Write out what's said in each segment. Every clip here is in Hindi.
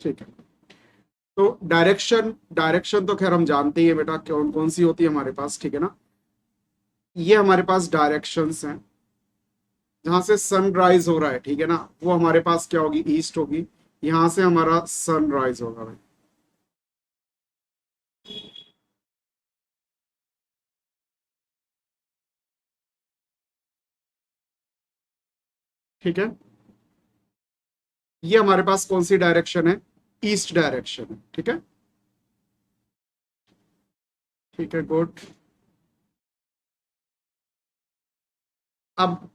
ठीक है। तो डायरेक्शन डायरेक्शन तो खैर हम जानते ही है बेटा, कौन कौन सी होती है हमारे पास, ठीक है ना। ये हमारे पास डायरेक्शंस हैं। जहां से सनराइज हो रहा है, ठीक है ना, वो हमारे पास क्या होगी, ईस्ट होगी। यहां से हमारा सनराइज होगा भाई, ठीक है। ये हमारे पास कौन सी डायरेक्शन है, ईस्ट डायरेक्शन है, ठीक है। ठीक है, गुड। अब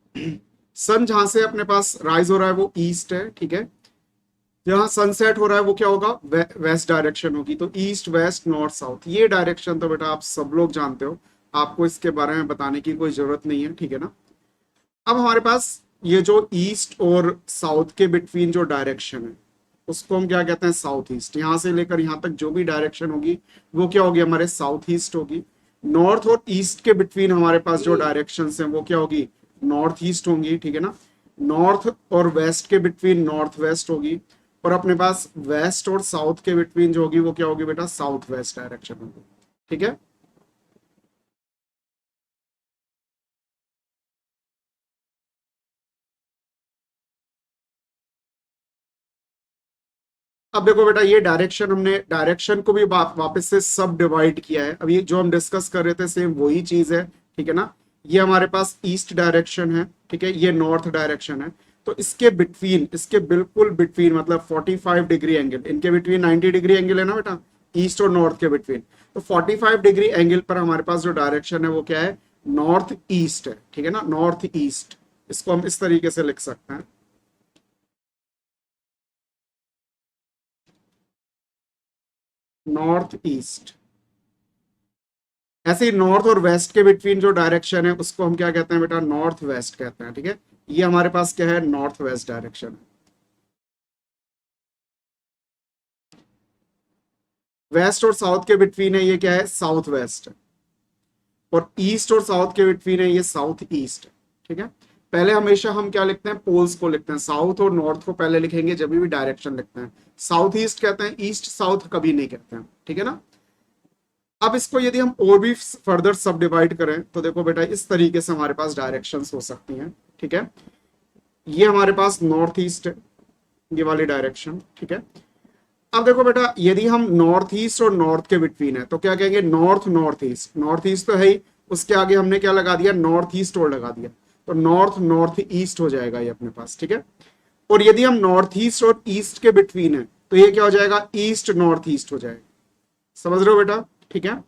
सन जहां से अपने पास राइज हो रहा है वो ईस्ट है, ठीक है। जहां सनसेट हो रहा है वो क्या होगा, वेस्ट डायरेक्शन होगी। तो ईस्ट वेस्ट नॉर्थ साउथ, ये डायरेक्शन तो बेटा आप सब लोग जानते हो, आपको इसके बारे में बताने की कोई जरूरत नहीं है, ठीक है ना। अब हमारे पास ये जो ईस्ट और साउथ के बिटवीन जो डायरेक्शन है, उसको हम क्या कहते हैं, साउथ ईस्ट। यहां से लेकर यहां तक जो भी डायरेक्शन होगी वो क्या होगी, हमारे साउथ ईस्ट होगी। नॉर्थ और ईस्ट के बिटवीन हमारे पास जो डायरेक्शन हैं वो क्या होगी, नॉर्थ ईस्ट होंगी, ठीक है ना। नॉर्थ और वेस्ट के बिटवीन नॉर्थ वेस्ट होगी। और अपने पास वेस्ट और साउथ के बिटवीन जो होगी वो क्या होगी बेटा, साउथ वेस्ट डायरेक्शन होगी, ठीक है। अब देखो बेटा, ये डायरेक्शन हमने डायरेक्शन को भी वापस से सब डिवाइड किया है। अब ये जो हम डिस्कस कर रहे थे सेम वही चीज है, ठीक है ना। ये हमारे पास ईस्ट डायरेक्शन है, ठीक है, ये नॉर्थ डायरेक्शन है। तो इसके बिटवीन, इसके बिल्कुल बिटवीन, मतलब 45 डिग्री एंगल, इनके बिटवीन 90 डिग्री एंगल है ना बेटा, ईस्ट और नॉर्थ के बिटवीन। तो 45 डिग्री एंगल पर हमारे पास जो डायरेक्शन है वो क्या है, नॉर्थ ईस्ट है, ठीक है ना, नॉर्थ ईस्ट। इसको हम इस तरीके से लिख सकते हैं, नॉर्थ ईस्ट। ऐसे ही नॉर्थ और वेस्ट के बिटवीन जो डायरेक्शन है उसको हम क्या कहते हैं बेटा, नॉर्थ वेस्ट कहते हैं, ठीक है। ये हमारे पास क्या है, नॉर्थ वेस्ट डायरेक्शन है। वेस्ट और साउथ के बिटवीन है, ये क्या है, साउथ वेस्ट है। और ईस्ट और साउथ के बिटवीन है, ये साउथ ईस्ट है, ठीक है। पहले हमेशा हम क्या लिखते हैं, पोल्स को लिखते हैं, साउथ और नॉर्थ को पहले लिखेंगे जब भी डायरेक्शन लिखते हैं। साउथ ईस्ट कहते हैं, ईस्ट साउथ कभी नहीं कहते हैं, ठीक है ना। अब इसको यदि हम और भी फर्दर सब डिवाइड करें तो देखो बेटा, इस तरीके से हमारे पास डायरेक्शंस हो सकती हैं, ठीक है। ये हमारे पास नॉर्थ ईस्ट है, ये वाली डायरेक्शन, ठीक है। अब देखो बेटा, यदि हम नॉर्थ ईस्ट और नॉर्थ के बिटवीन है तो क्या कहेंगे, north north east. North east तो है ही, उसके आगे हमने क्या लगा दिया, नॉर्थ ईस्ट और लगा दिया। तो नॉर्थ नॉर्थ ईस्ट हो जाएगा ये अपने पास, ठीक है। और यदि हम नॉर्थ ईस्ट और ईस्ट के बिटवीन है तो ये क्या हो जाएगा, ईस्ट नॉर्थ ईस्ट हो जाएगा। समझ रहे हो बेटा, ठीक है।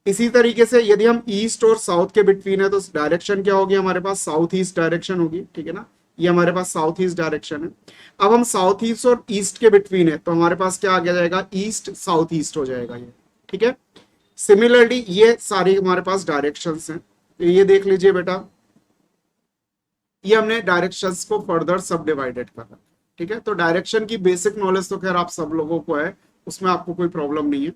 इसी तरीके से यदि हम ईस्ट और साउथ के बिटवीन है तो डायरेक्शन क्या होगी हमारे पास, साउथ ईस्ट डायरेक्शन होगी, ठीक है ना। ये हमारे पास साउथ ईस्ट डायरेक्शन है। अब हम साउथ ईस्ट और ईस्ट के बिटवीन है तो हमारे पास क्या आ गया जाएगा, ईस्ट साउथ ईस्ट हो जाएगा ये, ठीक है। सिमिलरली ये सारी हमारे पास डायरेक्शंस हैं, तो ये देख लीजिए बेटा, ये हमने डायरेक्शंस को फर्दर सब डिवाइडेड करा, ठीक है। तो डायरेक्शन की बेसिक नॉलेज तो खैर आप सब लोगों को है, उसमें आपको कोई प्रॉब्लम नहीं है।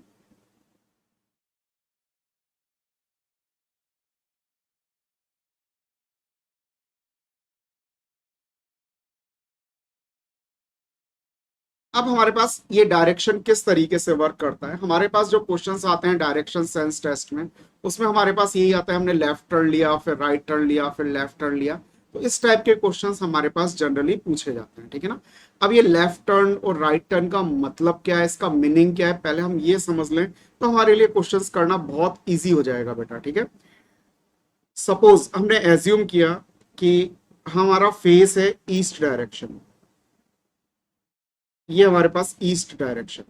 अब हमारे पास ये डायरेक्शन किस तरीके से वर्क करता है, हमारे पास जो क्वेश्चंस आते हैं डायरेक्शन सेंस टेस्ट में, उसमें हमारे पास यही आता है, हमने लेफ्ट टर्न लिया, फिर राइट टर्न लिया, फिर लेफ्ट टर्न लिया। तो इस टाइप के क्वेश्चंस हमारे पास जनरली पूछे जाते हैं, ठीक है ना। अब ये लेफ्ट टर्न और राइट टर्न का मतलब क्या है, इसका मीनिंग क्या है, पहले हम ये समझ लें तो हमारे लिए क्वेश्चंस करना बहुत ईजी हो जाएगा बेटा, ठीक है। सपोज हमने एज्यूम किया कि हमारा फेस है ईस्ट डायरेक्शन, ये हमारे पास ईस्ट डायरेक्शन।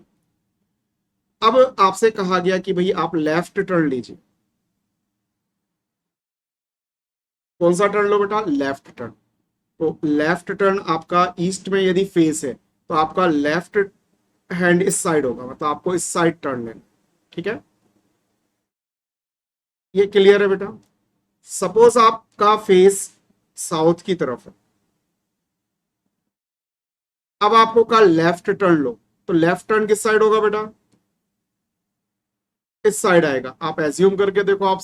अब आपसे कहा गया कि भाई आप लेफ्ट टर्न लीजिए। कौन सा टर्न लो बेटा, लेफ्ट टर्न। तो लेफ्ट टर्न आपका ईस्ट में यदि फेस है तो आपका लेफ्ट हैंड इस साइड होगा, मतलब आपको इस साइड टर्न लेना, ठीक है। ये क्लियर है बेटा। सपोज आपका फेस साउथ की तरफ है, अब आपको कहा लेफ्ट टर्न लो, तो लेफ्ट टर्न किस साइड होगा बेटा, इस साइड आएगा। आप एज्यूम करके देखो, आप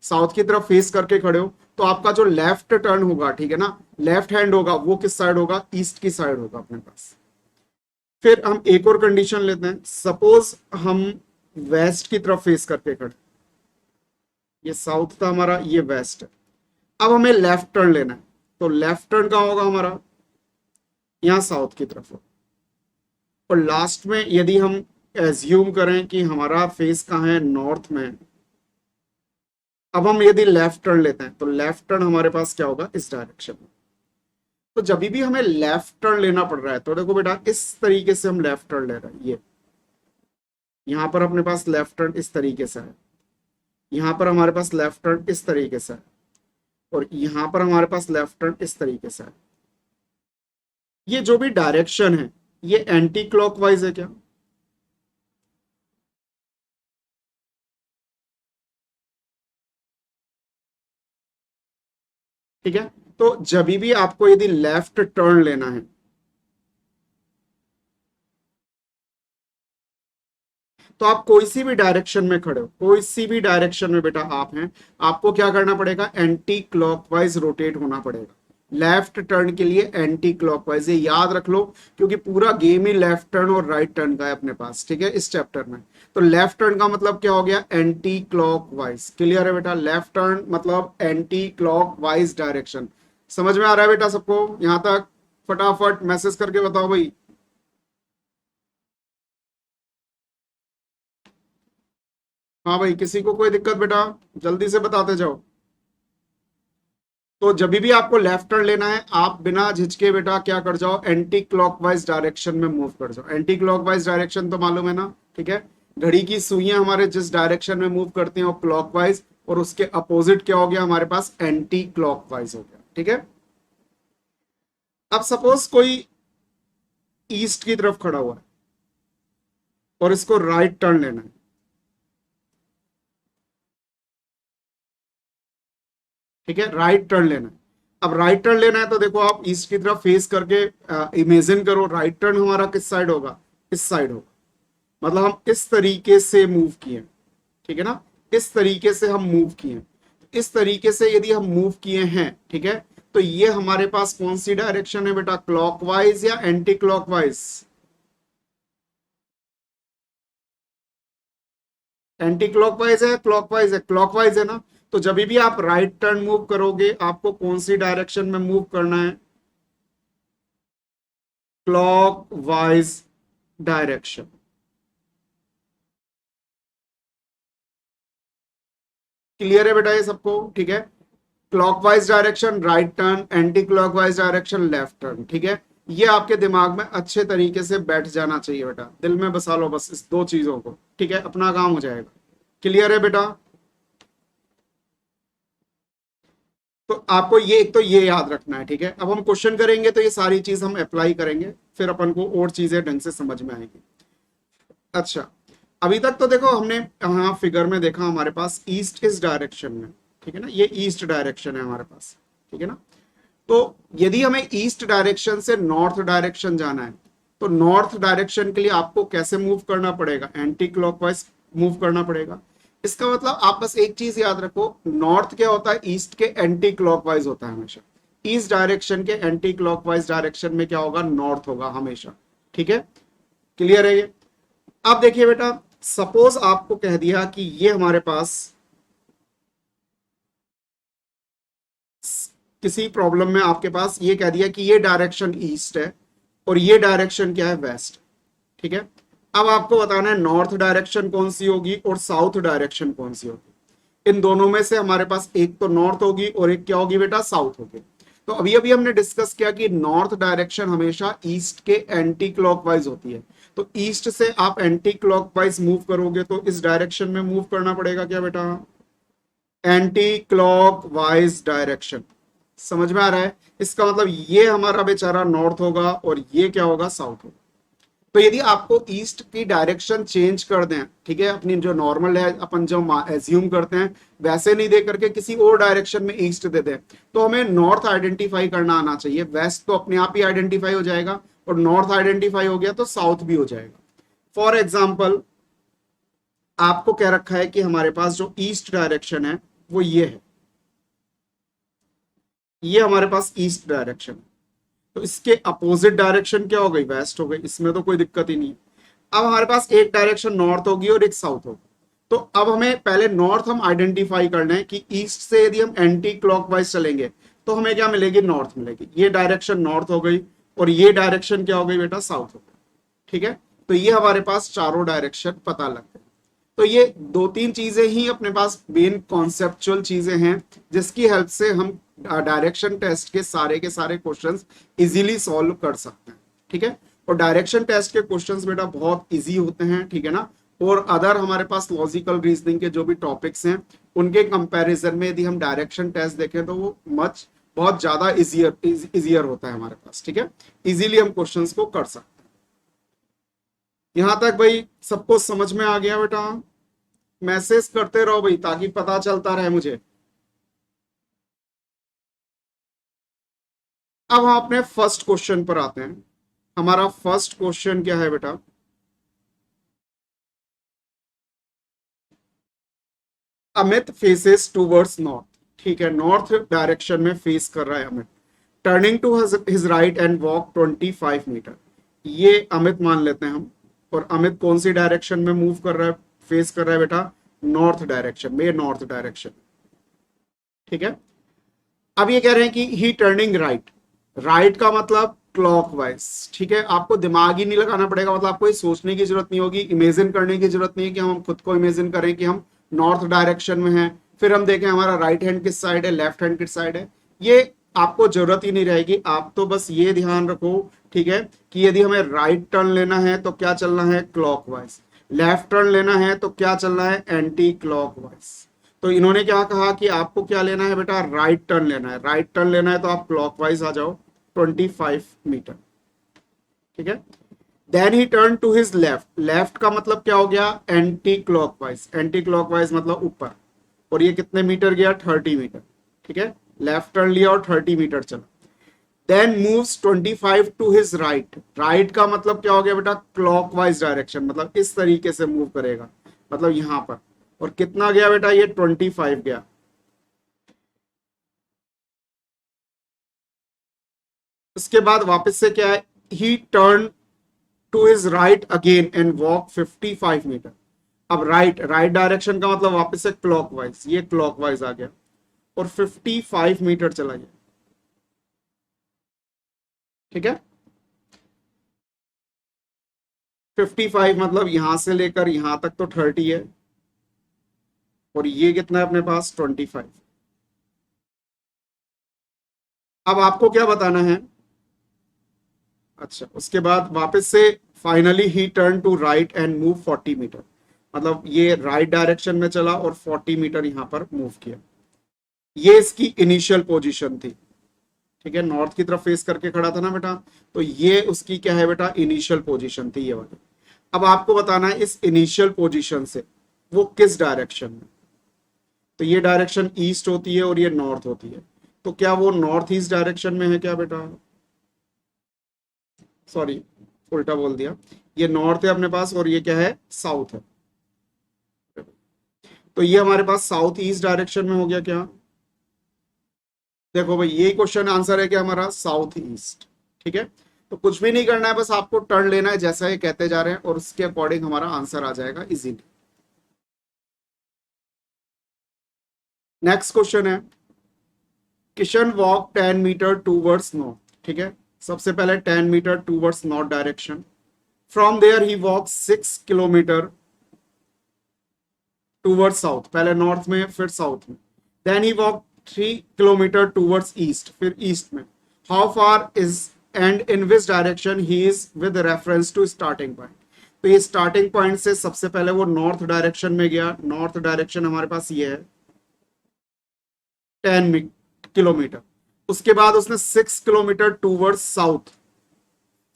साउथ की तरफ फेस करके खड़े हो, तो आपका जो लेफ्ट टर्न होगा, ठीक है ना, लेफ्ट हैंड होगा, वो किस साइड होगा, ईस्ट की साइड होगा अपने पास। फिर हम एक और कंडीशन लेते हैं, सपोज हम वेस्ट की तरफ फेस करके खड़े, ये साउथ था हमारा, ये वेस्ट है। अब हमें लेफ्ट टर्न लेना है, तो लेफ्ट टर्न कहाँ होगा हमारा, यहाँ साउथ की तरफ हो। और लास्ट में यदि हम एज्यूम करें कि हमारा फेस कहाँ है, नॉर्थ में, अब हम यदि लेफ्ट टर्न लेते हैं तो लेफ्ट टर्न हमारे पास क्या होगा, इस डायरेक्शन में। तो जब भी हमें लेफ्ट टर्न लेना पड़ रहा है तो देखो बेटा, इस तरीके से हम लेफ्ट टर्न ले रहे हैं, ये यहां पर अपने पास लेफ्ट टर्न इस तरीके से है, यहां पर हमारे पास लेफ्ट टर्न इस तरीके से है, और यहां पर हमारे पास लेफ्ट टर्न इस तरीके से है। ये जो भी डायरेक्शन है ये एंटी क्लॉकवाइज है क्या, ठीक है। तो जब भी आपको यदि लेफ्ट टर्न लेना है, तो आप कोई सी भी डायरेक्शन में खड़े हो, कोई सी भी डायरेक्शन में बेटा आप हैं, आपको क्या करना पड़ेगा, एंटी क्लॉकवाइज रोटेट होना पड़ेगा। लेफ्ट टर्न के लिए एंटी क्लॉकवाइज, ये याद रख लो, क्योंकि पूरा गेम ही लेफ्ट टर्न और राइट टर्न का है अपने पास, ठीक है, इस चैप्टर में। तो लेफ्ट टर्न का मतलब क्या हो गया, एंटी क्लॉकवाइज। क्लियर है बेटा, लेफ्ट टर्न मतलब एंटी क्लॉकवाइज डायरेक्शन। समझ में आ रहा है बेटा सबको यहां तक, फटाफट मैसेज करके बताओ भाई। हाँ भाई, किसी को कोई दिक्कत बेटा, जल्दी से बताते जाओ। तो जब भी आपको लेफ्ट टर्न लेना है, आप बिना झिझके बेटा क्या कर जाओ, एंटी क्लॉकवाइज डायरेक्शन में मूव कर जाओ। एंटी क्लॉकवाइज डायरेक्शन तो मालूम है ना, ठीक है। घड़ी की सुइयां हमारे जिस डायरेक्शन में मूव करती हैं वो क्लॉकवाइज, और उसके अपोजिट क्या हो गया हमारे पास, एंटी क्लॉकवाइज हो गया, ठीक है। अब सपोज कोई ईस्ट की तरफ खड़ा हुआ है और इसको राइट टर्न लेना है, ठीक है, राइट टर्न लेना है। अब राइट टर्न लेना है तो देखो, आप ईस्ट की तरफ फेस करके इमेजिन करो, राइट टर्न हमारा किस साइड होगा, इस साइड होगा। मतलब हम इस तरीके से मूव किए, ठीक है ना, इस तरीके से हम मूव किए, इस तरीके से यदि हम मूव किए हैं, ठीक है, तो ये हमारे पास कौन सी डायरेक्शन है बेटा, क्लॉकवाइज या एंटी क्लॉकवाइज, एंटी क्लॉकवाइज है, क्लॉकवाइज है, क्लॉकवाइज है ना। तो जब भी आप राइट टर्न मूव करोगे, आपको कौन सी डायरेक्शन में मूव करना है, क्लॉकवाइज डायरेक्शन। क्लियर है बेटा ये सबको, ठीक है। Clockwise direction right turn, anti clockwise direction left turn, ठीक है। ये आपके दिमाग में अच्छे तरीके से बैठ जाना चाहिए बेटा, दिल में बसा लो बस इस दो चीजों को, ठीक है, अपना काम हो जाएगा। क्लियर है बेटा। तो आपको ये, एक तो ये याद रखना है, ठीक है। अब हम क्वेश्चन करेंगे तो ये सारी चीज हम अप्लाई करेंगे, फिर अपन को और चीजें ढंग से समझ में आएगी। अच्छा, अभी तक तो देखो हमने यहाँ फिगर में देखा हमारे पास ईस्ट इस डायरेक्शन में, ठीक है ना, ये ईस्ट डायरेक्शन है हमारे पास, ठीक है ना। तो यदि हमें ईस्ट डायरेक्शन से नॉर्थ डायरेक्शन जाना है, तो नॉर्थ डायरेक्शन के लिए आपको कैसे मूव करना पड़ेगा, एंटी क्लॉकवाइज मूव करना पड़ेगा। इसका मतलब आप बस एक चीज याद रखो, नॉर्थ क्या होता है, ईस्ट के एंटी क्लॉकवाइज होता है हमेशा। ईस्ट डायरेक्शन के एंटी क्लॉकवाइज डायरेक्शन में क्या होगा, नॉर्थ होगा हमेशा, ठीक है। क्लियर है ये। अब देखिए बेटा, सपोज आपको कह दिया कि ये हमारे पास किसी प्रॉब्लम में आपके पास ये कह दिया कि ये डायरेक्शन ईस्ट है और ये डायरेक्शन क्या है, वेस्ट, ठीक है। अब आपको बताना है नॉर्थ डायरेक्शन कौन सी होगी और साउथ डायरेक्शन कौन सी होगी। इन दोनों में से हमारे पास एक तो नॉर्थ होगी और एक क्या होगी बेटा, साउथ होगी। तो अभी अभी हमने डिस्कस किया कि नॉर्थ डायरेक्शन हमेशा ईस्ट के एंटी क्लॉकवाइज होती है। तो ईस्ट से आप एंटी क्लॉकवाइज मूव करोगे तो इस डायरेक्शन में मूव करना पड़ेगा क्या बेटा, एंटी क्लॉकवाइज डायरेक्शन। समझ में आ रहा है, इसका मतलब ये हमारा बेचारा नॉर्थ होगा और ये क्या होगा, साउथ होगा। तो यदि आपको ईस्ट की डायरेक्शन चेंज कर दें, ठीक है, अपनी जो नॉर्मल है अपन जो एज्यूम करते हैं वैसे नहीं दे करके किसी और डायरेक्शन में ईस्ट दे दें, तो हमें नॉर्थ आइडेंटिफाई करना आना चाहिए। वेस्ट तो अपने आप ही आइडेंटिफाई हो जाएगा, और नॉर्थ आइडेंटिफाई हो गया तो साउथ भी हो जाएगा। फॉर एग्जाम्पल, आपको कह रखा है कि हमारे पास जो ईस्ट डायरेक्शन है वो ये है, ये हमारे पास ईस्ट डायरेक्शन है। तो इसके अपोजिट डायरेक्शन क्या हो गई, वेस्ट हो गई, इसमें तो कोई दिक्कत ही नहीं। अब हमारे पास एक डायरेक्शन नॉर्थ होगी और एक साउथ होगी। तो अब हमें पहले नॉर्थ हम आइडेंटिफाई करना है कि ईस्ट से यदि हम एंटी क्लॉकवाइज चलेंगे तो हमें क्या मिलेगी, नॉर्थ मिलेगी। ये डायरेक्शन नॉर्थ हो गई और ये डायरेक्शन क्या हो गई बेटा, साउथ हो गई। ठीक है, तो ये हमारे पास चारों डायरेक्शन पता लग गए। तो ये दो तीन चीजें ही अपने पास मेन कॉन्सेप्चुअल चीजें हैं जिसकी हेल्प से हम डायरेक्शन टेस्ट के सारे क्वेश्चंस इजीली सॉल्व कर सकते हैं। ठीक है, और डायरेक्शन टेस्ट के क्वेश्चंस बेटा बहुत इजी होते हैं। ठीक है ना, और अदर हमारे पास लॉजिकल रीजनिंग के जो भी टॉपिक्स हैं उनके कंपैरिजन में यदि हम डायरेक्शन टेस्ट देखें तो वो बहुत ज्यादा इजियर होता है हमारे पास। ठीक है, इजीली हम क्वेश्चंस को कर सकते हैं। यहां तक भाई सबको समझ में आ गया बेटा? मैसेज करते रहो भाई ताकि पता चलता रहे मुझे। अब हम अपने फर्स्ट क्वेश्चन पर आते हैं। हमारा फर्स्ट क्वेश्चन क्या है बेटा, अमित फेसेस टूवर्ड्स नॉर्थ। ठीक है, नॉर्थ डायरेक्शन में फेस कर रहा है Amit. Turning to his right and walk 25 metre. ये अमित मान लेते हैं हम। और अमित कौन सी डायरेक्शन में मूव कर रहा है, फेस कर रहा है बेटा, नॉर्थ डायरेक्शन में, नॉर्थ डायरेक्शन। ठीक है, अब ये कह रहे हैं कि ही टर्निंग राइट। राइट का मतलब क्लॉकवाइज। ठीक है, आपको दिमाग ही नहीं लगाना पड़ेगा, मतलब आपको ये सोचने की जरूरत नहीं होगी, इमेजिन करने की जरूरत नहीं है कि हम खुद को इमेजिन करें कि हम नॉर्थ डायरेक्शन में हैं, फिर हम देखें हमारा राइट हैंड किस साइड है, लेफ्ट हैंड किस साइड है। ये आपको जरूरत ही नहीं रहेगी। आप तो बस ये ध्यान रखो, ठीक है, कि यदि हमें राइट टर्न लेना है तो क्या चलना है, क्लॉकवाइज। लेफ्ट टर्न लेना है तो क्या चलना है, एंटी क्लॉकवाइज। तो इन्होंने क्या कहा कि आपको क्या लेना है बेटा, राइट टर्न लेना है। राइट टर्न लेना है तो आप क्लॉकवाइज आ जाओ 25 मीटर। ठीक है, then he turn to his left. Left का मतलब क्या हो गया, एंटी क्लॉकवाइज। एंटी क्लॉकवाइज मतलब ऊपर। और ये कितने मीटर गया, 30 मीटर। ठीक है, लेफ्ट टर्न लिया और 30 मीटर चला। Then moves 25 to his right. Right का मतलब क्या हो गया बेटा, क्लॉकवाइज डायरेक्शन, मतलब इस तरीके से मूव करेगा, मतलब यहां पर। और कितना गया बेटा, ये 25 गया। उसके बाद वापस से क्या है, he turn to his right again and walk 55 metre. अब राइट डायरेक्शन का मतलब वापस से क्लॉकवाइज, ये क्लॉकवाइज आ गया और 55 मीटर चला गया। ठीक है, 55 मतलब यहां से लेकर यहां तक तो 30 है, और ये कितना है अपने पास, 25। अब आपको क्या बताना है, अच्छा उसके बाद वापस से finally he turn to right and move 40 metre. मतलब ये राइट डायरेक्शन में चला और 40 मीटर यहां पर मूव किया। ये इसकी इनिशियल पोजीशन थी। ठीक है, नॉर्थ की तरफ फेस करके खड़ा था ना बेटा, तो ये उसकी क्या है बेटा, इनिशियल पोजीशन थी ये वाली। अब आपको बताना है इस इनिशियल पोजीशन से वो किस डायरेक्शन में। तो ये डायरेक्शन ईस्ट होती है और ये नॉर्थ होती है, तो क्या वो नॉर्थ ईस्ट डायरेक्शन में है क्या बेटा, सॉरी उल्टा बोल दिया, ये नॉर्थ है अपने पास और ये क्या है, साउथ है। तो ये हमारे पास साउथ ईस्ट डायरेक्शन में हो गया क्या। देखो भाई यही क्वेश्चन आंसर है क्या हमारा, साउथ ईस्ट। ठीक है, तो कुछ भी नहीं करना है, बस आपको टर्न लेना है जैसा ये कहते जा रहे हैं और उसके अकॉर्डिंग हमारा आंसर आ जाएगा इजीली। नेक्स्ट क्वेश्चन है, Kishan walk 10 metre towards north. ठीक है, सबसे पहले 10 metre towards north direction. From there he walk 6 kilometre towards south, पहले नॉर्थ में फिर साउथ में। Then he walk 3 kilometre towards east, फिर ईस्ट में। How far is and in which direction he is with reference to starting point. तो ये स्टार्टिंग पॉइंट से सबसे पहले वो नॉर्थ डायरेक्शन में गया। नॉर्थ डायरेक्शन हमारे पास ये है 10 किलोमीटर। उसके बाद उसने 6 kilometre towards south,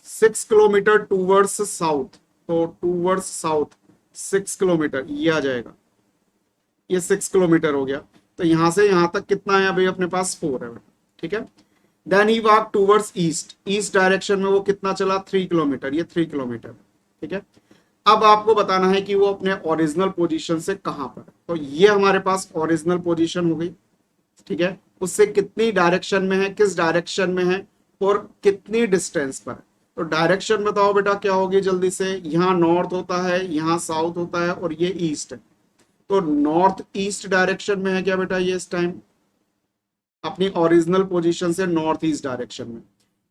6 kilometre towards south, तो टूवर्ड्स साउथ 6 किलोमीटर ये आ जाएगा, ये 6 किलोमीटर हो गया। तो यहां से यहां तक कितना है अभी अपने पास, 4 है। ठीक है, then he walk towards east, east direction में वो कितना चला, 3 किलोमीटर, ये 3 किलोमीटर। ठीक है, अब आपको बताना है कि वो अपने ओरिजिनल पोजीशन से कहां पर है। तो ये हमारे पास ओरिजिनल पोजीशन हो गई। ठीक है, उससे कितनी डायरेक्शन में है, किस डायरेक्शन में है, और कितनी डिस्टेंस पर है। तो डायरेक्शन बताओ बेटा क्या होगी जल्दी से। यहाँ नॉर्थ होता है, यहाँ साउथ होता है और ये ईस्ट है। तो नॉर्थ ईस्ट डायरेक्शन में है क्या बेटा ये इस टाइम, अपनी ओरिजिनल पोजीशन से नॉर्थ ईस्ट डायरेक्शन में।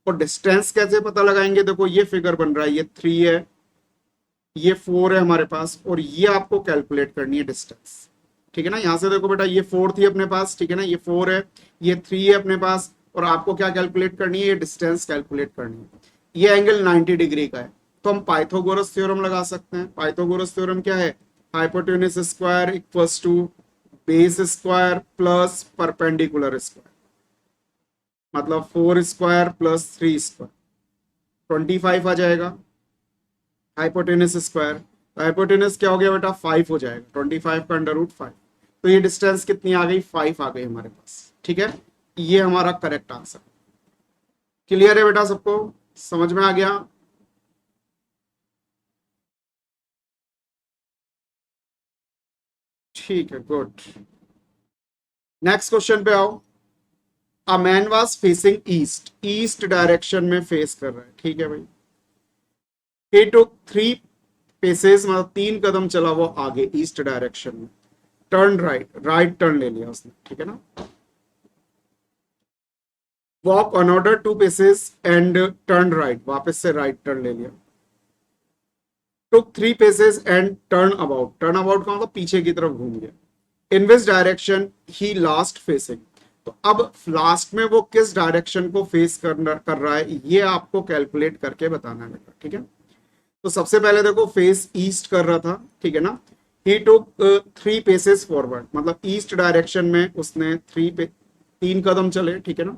और डिस्टेंस कैसे पता लगाएंगे, देखो ये फिगर बन रहा है, ये 3 है, ये 4 है हमारे पास, और ये आपको कैलकुलेट करनी है डिस्टेंस। ठीक है ना, यहां से देखो बेटा ये 4 थी अपने पास, ठीक है ना, ये 4 है, ये 3 है अपने पास, और आपको क्या कैलकुलेट करनी है, ये डिस्टेंस कैलकुलेट करनी है। ये एंगल 90 डिग्री का है, तो हम पाइथागोरस थ्योरम लगा सकते हैं। पाइथागोरस थ्योरम क्या है, hypotenuse square equals to base square plus perpendicular square, मतलब 4 स्क्वायर प्लस 3 स्क्वायर, 25 आ जाएगा हाइपोटेनस स्क्वायर। तो हाइपोटेनस क्या हो गया बेटा 5 हो जाएगा, 25 का अंडर रूट 5। तो ये डिस्टेंस कितनी आ गई, 5 आ गई हमारे पास। ठीक है, ये हमारा करेक्ट आंसर। क्लियर है बेटा सबको, समझ में आ गया। ठीक है, गुड। नेक्स्ट क्वेश्चन पे आओ। A man was facing east, east direction में फेस कर रहा है, ठीक है भाई। ही टुक 3 पेसेस, मतलब 3 कदम चला वो आगे ईस्ट डायरेक्शन में। टर्न राइट, राइट टर्न ले लिया उसने, ठीक है ना। Walk another 2 paces and turn right, वापस से राइट टर्न ले लिया। Took 3 paces and turn about, turn about का मतलब पीछे की तरफ घूम गया। In which direction he last facing, तो अब लास्ट में वो किस डायरेक्शन को फेस कर रहा है, ये आपको कैलकुलेट करके बताना है बेटा, ठीक है। तो सबसे पहले देखो फेस ईस्ट कर रहा था, ठीक है ना। ही टुक 3 पेसेस फॉरवर्ड, मतलब ईस्ट डायरेक्शन में उसने 3 कदम चले, ठीक है ना।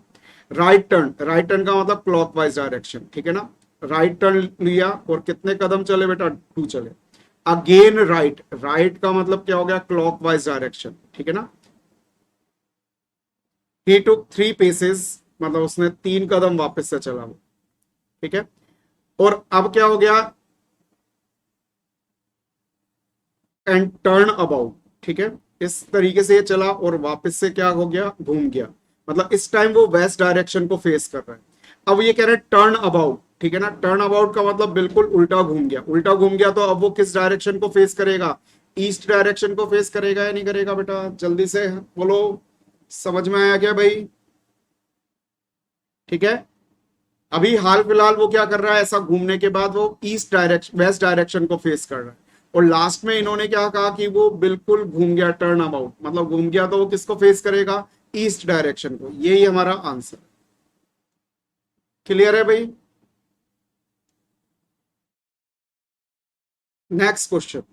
राइट टर्न, राइट टर्न का मतलब क्लॉकवाइज डायरेक्शन, ठीक है ना। राइट टर्न लिया और कितने कदम चले बेटा, 2 चले। अगेन राइट, राइट का मतलब क्या हो गया, क्लॉकवाइज डायरेक्शन, ठीक है ना। ही टुक 3 पेसेस, मतलब उसने 3 कदम वापस से चला वो, ठीक है। और अब क्या हो गया, एंड टर्न अबाउट, ठीक है। इस तरीके से ये चला और वापस से क्या हो गया, घूम गया। मतलब इस टाइम वो वेस्ट डायरेक्शन को फेस कर रहा है। अब ये कह रहे हैं टर्न अबाउट, ठीक है ना। टर्न अबाउट का मतलब बिल्कुल उल्टा घूम गया, उल्टा घूम गया, तो अब वो किस डायरेक्शन को फेस करेगा, ईस्ट डायरेक्शन को फेस करेगा या नहीं करेगा बेटा, जल्दी से बोलो। समझ में आया क्या भाई, ठीक है। अभी हाल फिलहाल वो क्या कर रहा है, ऐसा घूमने के बाद वो ईस्ट डायरेक्शन, वेस्ट डायरेक्शन को फेस कर रहा है। और लास्ट में इन्होंने क्या कहा कि वो बिल्कुल घूम गया, टर्न अबाउट, मतलब घूम गया, तो वो किसको फेस करेगा, ईस्ट डायरेक्शन को। यही हमारा आंसर। क्लियर है भाई। Next question.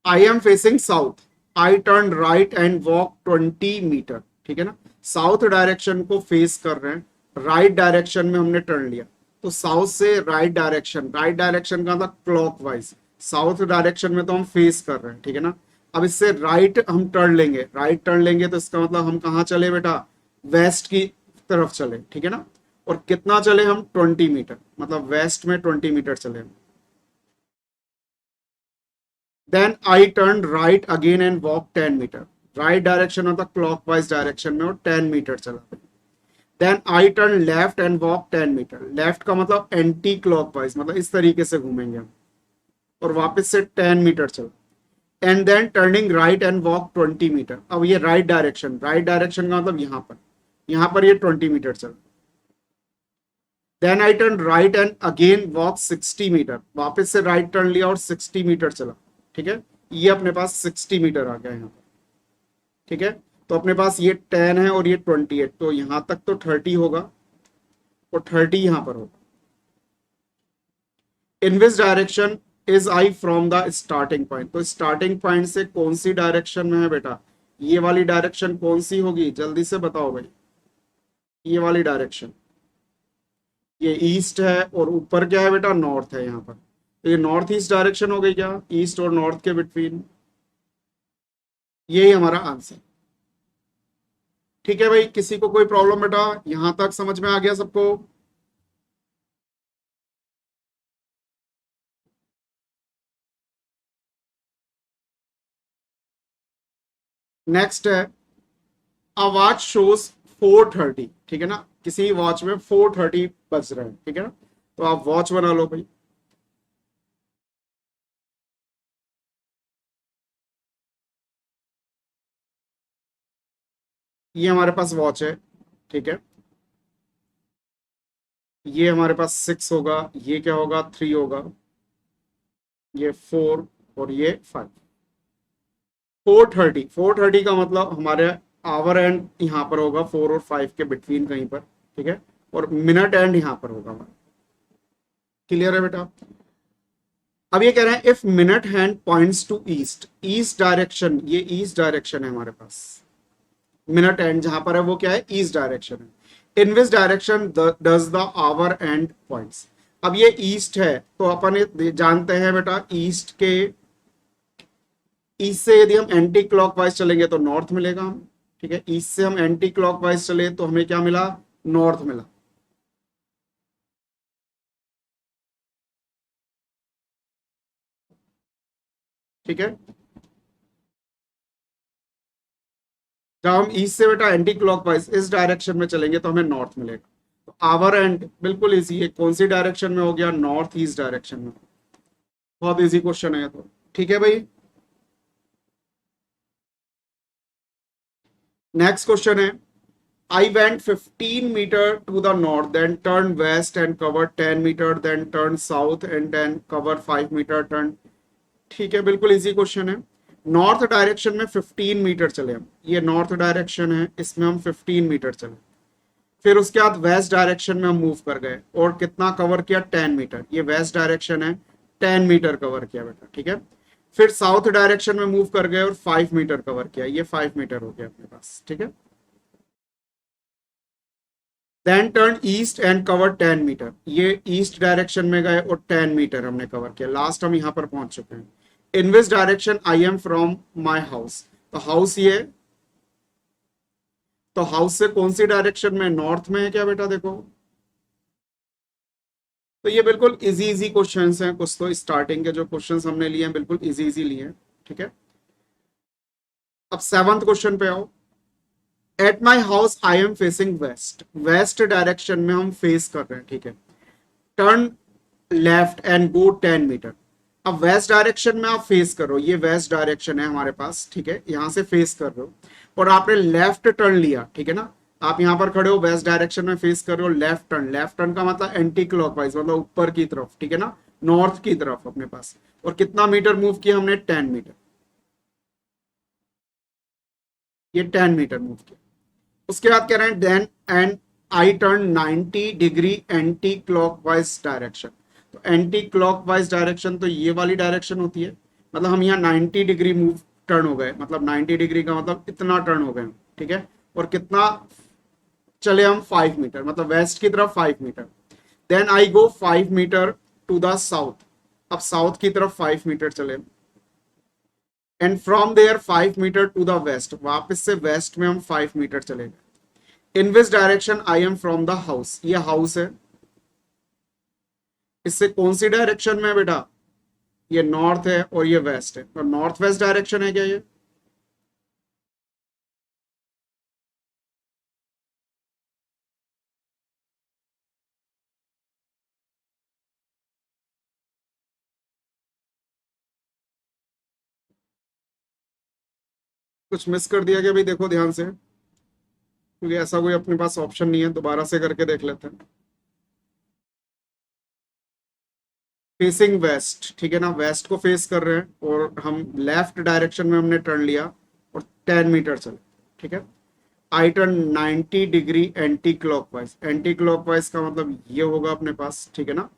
I am facing south, I turn right and walk 20 metre, ठीक है ना। साउथ डायरेक्शन को फेस कर रहे हैं, राइट डायरेक्शन में हमने टर्न लिया। तो साउथ से राइट डायरेक्शन, राइट डायरेक्शन का था क्लॉकवाइज, साउथ डायरेक्शन में तो हम फेस कर रहे हैं, ठीक है ना। अब इससे राइट हम टर्न लेंगे, राइट टर्न लेंगे तो इसका मतलब हम कहाँ चले बेटा, वेस्ट की तरफ चले, ठीक है ना। और कितना चले हम, 20 मीटर, मतलब वेस्ट में 20 मीटर चले हम। Then I turn right again and walk 10 metre, right direction मतलब क्लॉकवाइज डायरेक्शन में, और 10 मीटर चला। Then I turn left and walk 10 metre, left का मतलब एंटी क्लॉकवाइज, मतलब इस तरीके से घूमेंगे हम, और वापस से 10 मीटर चला। And then turning right and walk 20 metre, अब ये राइट डायरेक्शन, राइट डायरेक्शन का मतलब यहाँ पर ये 20 मीटर चला। Then I turn right and again walk 60 metre, वापस से राइट टर्न लिया और 60 मीटर चला, ठीक है। ये अपने पास 60 मीटर आ गया यहाँ पर, ठीक है। तो अपने पास ये 10 है और ये 28, तो यहां तक तो 30 होगा और 30 यहां पर होगा। In which direction is I from the starting point, तो स्टार्टिंग पॉइंट से कौन सी डायरेक्शन में है बेटा, ये वाली डायरेक्शन कौन सी होगी, जल्दी से बताओ भाई। ये वाली डायरेक्शन, ये ईस्ट है और ऊपर क्या है बेटा, नॉर्थ है यहाँ पर। तो ये नॉर्थ ईस्ट डायरेक्शन हो गई क्या, ईस्ट और नॉर्थ के बिटवीन। यही हमारा आंसर। ठीक है भाई, किसी को कोई प्रॉब्लम बेटा, यहां तक समझ में आ गया सबको। नेक्स्ट है, a watch shows 4:30, ठीक है ना, किसी वॉच में 4:30 बज रहे हैं, ठीक है ना, तो आप वॉच बना लो भाई। ये हमारे पास वॉच है, ठीक है, ये हमारे पास 6 होगा, ये क्या होगा, 3 होगा, ये 4 और ये 5। 4:30 का मतलब हमारे आवर एंड यहाँ पर होगा 4 और 5 के बिटवीन कहीं पर, ठीक है, और मिनट एंड यहाँ पर होगा हमारा। क्लियर है बेटा? अब ये कह रहे हैं if minute hand points to east, east direction, ये ईस्ट डायरेक्शन है हमारे पास, मिनट एंड जहां पर है वो क्या है, ईस्ट डायरेक्शन है। In which direction does the hour end points. अब ये ईस्ट है तो अपन ये जानते हैं बेटा, ईस्ट के, ईस्ट से यदि हम एंटी क्लॉकवाइज चलेंगे तो नॉर्थ मिलेगा हम, ठीक है, ईस्ट से हम एंटी क्लॉकवाइज चले तो हमें क्या मिला, नॉर्थ मिला। ठीक है, जब हम ईस्ट से बेटा एंटी क्लॉकवाइज इस डायरेक्शन में चलेंगे तो हमें नॉर्थ मिलेगा। तो आवर एंड बिल्कुल इजी है, कौन सी डायरेक्शन में हो गया, नॉर्थ ईस्ट डायरेक्शन में। बहुत इजी क्वेश्चन है तो, ठीक है भाई। नेक्स्ट क्वेश्चन है, I went 15 meter to the north, then turned west and covered 10 meter, then turned south and then covered 5 meter turn। ठीक है, बिल्कुल इजी क्वेश्चन है। नॉर्थ डायरेक्शन में 15 मीटर चले हम, ये नॉर्थ डायरेक्शन है, इसमें हम 15 मीटर चले, फिर उसके बाद वेस्ट डायरेक्शन में हम मूव कर गए और कितना कवर किया, 10 मीटर, ये वेस्ट डायरेक्शन है, 10 मीटर कवर किया बेटा, ठीक है। फिर साउथ डायरेक्शन में मूव कर गए और 5 मीटर कवर किया, ये 5 मीटर हो गया अपने पास, ठीक है। Then turn east and cover 10 metre, ये ईस्ट डायरेक्शन में गए और 10 मीटर हमने कवर किया, लास्ट हम यहां पर पहुंच चुके हैं। In which direction I am from my house, तो हाउस ये, तो हाउस से कौन सी डायरेक्शन में, नॉर्थ में है क्या बेटा, देखो। तो ये बिल्कुल इजी इजी क्वेश्चंस हैं, कुछ तो स्टार्टिंग के जो क्वेश्चंस हमने लिए हैं बिल्कुल इजी इजी लिए हैं, ठीक है। अब 7th क्वेश्चन पे आओ। At my house I am facing west, west direction में हम फेस कर रहे हैं, ठीक है। Turn left and go 10 metre, अब वेस्ट डायरेक्शन में आप फेस कर रहे हो, ये वेस्ट डायरेक्शन है हमारे पास, ठीक है, यहां से फेस कर रहे हो और आपने लेफ्ट टर्न लिया, ठीक है ना। आप यहां पर खड़े हो, वेस्ट डायरेक्शन में फेस कर रहे हो, लेफ्ट टर्न, लेफ्ट टर्न का मतलब एंटी क्लॉकवाइज, मतलब ऊपर की तरफ, ठीक है ना, नॉर्थ की तरफ अपने पास। और कितना मीटर मूव किया हमने, 10 मीटर, ये 10 मीटर मूव किया। उसके बाद कह रहे हैं then and I turn 90 degree anti clockwise direction, तो एंटी क्लॉकवाइज डायरेक्शन तो ये वाली डायरेक्शन होती है, मतलब हम यहाँ 90 डिग्री मूव टर्न हो गए, मतलब 90 डिग्री का मतलब इतना टर्न हो गए, ठीक है। और कितना चले हम, 5 मीटर, मतलब वेस्ट की तरफ 5 metre. Then I go 5 metre to the south, अब साउथ की तरफ 5 मीटर चले, and from there 5 metre to the west, वापस से वेस्ट में हम 5 मीटर चले गए। In which direction I am from the house, ये हाउस है, इससे कौन सी डायरेक्शन में बेटा, ये नॉर्थ है और ये वेस्ट है, तो नॉर्थ वेस्ट डायरेक्शन है क्या ये। कुछ मिस कर दिया क्या भाई, देखो ध्यान से, क्योंकि ऐसा कोई अपने पास ऑप्शन नहीं है, दोबारा से करके देख लेते हैं। फेसिंग वेस्ट, ठीक है ना, वेस्ट को फेस कर रहे हैं और हम लेफ्ट डायरेक्शन में हमने टर्न लिया और 10 मीटर चले, ठीक है। आई turn 90 degree anti clockwise, anti clockwise का मतलब ये होगा अपने पास, ठीक है ना,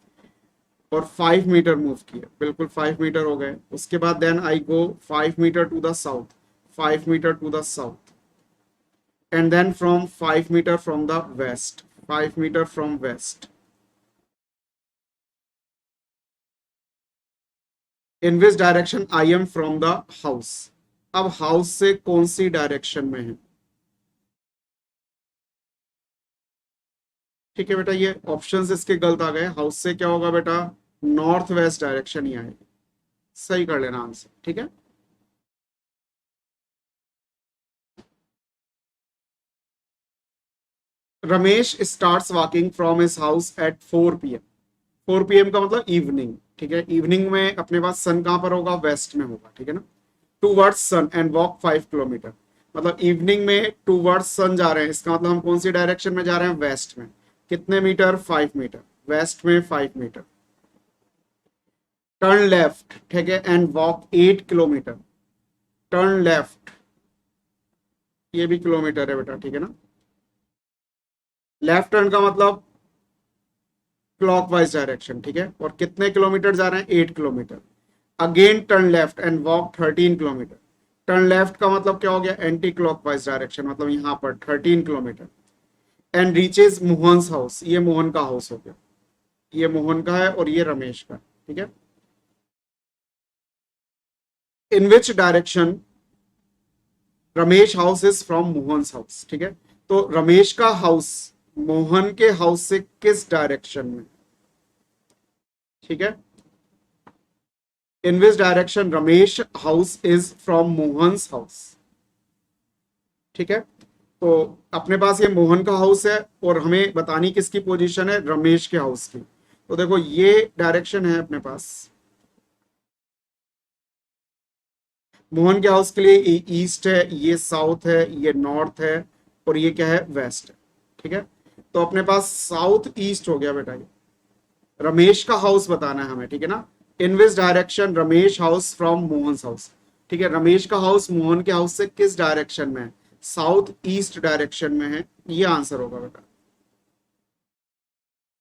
और 5 मीटर मूव किए, बिल्कुल 5 मीटर हो गए। उसके बाद then I go 5 metre to the south, 5 metre to the south, and then from 5 metre from the west, 5 metre from west. In which direction I am from the house, अब हाउस से कौन सी डायरेक्शन में है, ठीक है बेटा, ये ऑप्शंस इसके गलत आ गए, हाउस से क्या होगा बेटा, नॉर्थ वेस्ट डायरेक्शन ही आएगी, सही कर लेना आंसर, ठीक है। Ramesh starts walking from his house at 4 PM। 4 PM का मतलब इवनिंग, ठीक है। इवनिंग में अपने पास सन कहां पर होगा, वेस्ट में होगा, ठीक है ना। Towards sun and walk 5 kilometre, मतलब इवनिंग में टूवर्ड्स सन जा रहे हैं, इसका मतलब हम कौन सी डायरेक्शन में जा रहे हैं, वेस्ट में। कितने मीटर, 5 मीटर, वेस्ट में 5 मीटर। टर्न लेफ्ट, ठीक है, and walk 8 kilometre. Turn left, ये भी किलोमीटर है बेटा, ठीक है ना। लेफ्ट टर्न का मतलब क्लॉकवाइज डायरेक्शन, ठीक है। और कितने किलोमीटर जा रहे हैं, 8 kilometre. Again turn left and walk 13 kilometre. Turn left का मतलब क्या हो गया, एंटी क्लॉकवाइज डायरेक्शन, मतलब यहां पर 13 kilometre. And reaches Mohan's house, ये मोहन का हाउस हो गया, ये मोहन का है और ये रमेश का, ठीक है। In which direction Ramesh house is from Mohan's house, ठीक है। तो रमेश का हाउस मोहन के हाउस से किस डायरेक्शन में, ठीक है। In which direction Ramesh house is from Mohan's house, ठीक है। तो अपने पास ये मोहन का हाउस है और हमें बतानी किसकी पोजीशन है, रमेश के हाउस की। तो देखो ये डायरेक्शन है अपने पास, मोहन के हाउस के लिए ये ईस्ट है, ये साउथ है, ये नॉर्थ है और ये क्या है, वेस्ट है, ठीक है। तो अपने पास साउथ ईस्ट हो गया बेटा ये। रमेश का हाउस बताना है हमें, ठीक है ना। In which direction Ramesh house from Mohan house, ठीक है। रमेश का हाउस मोहन के हाउस से किस डायरेक्शन में है, साउथ ईस्ट डायरेक्शन में है, ये आंसर होगा बेटा।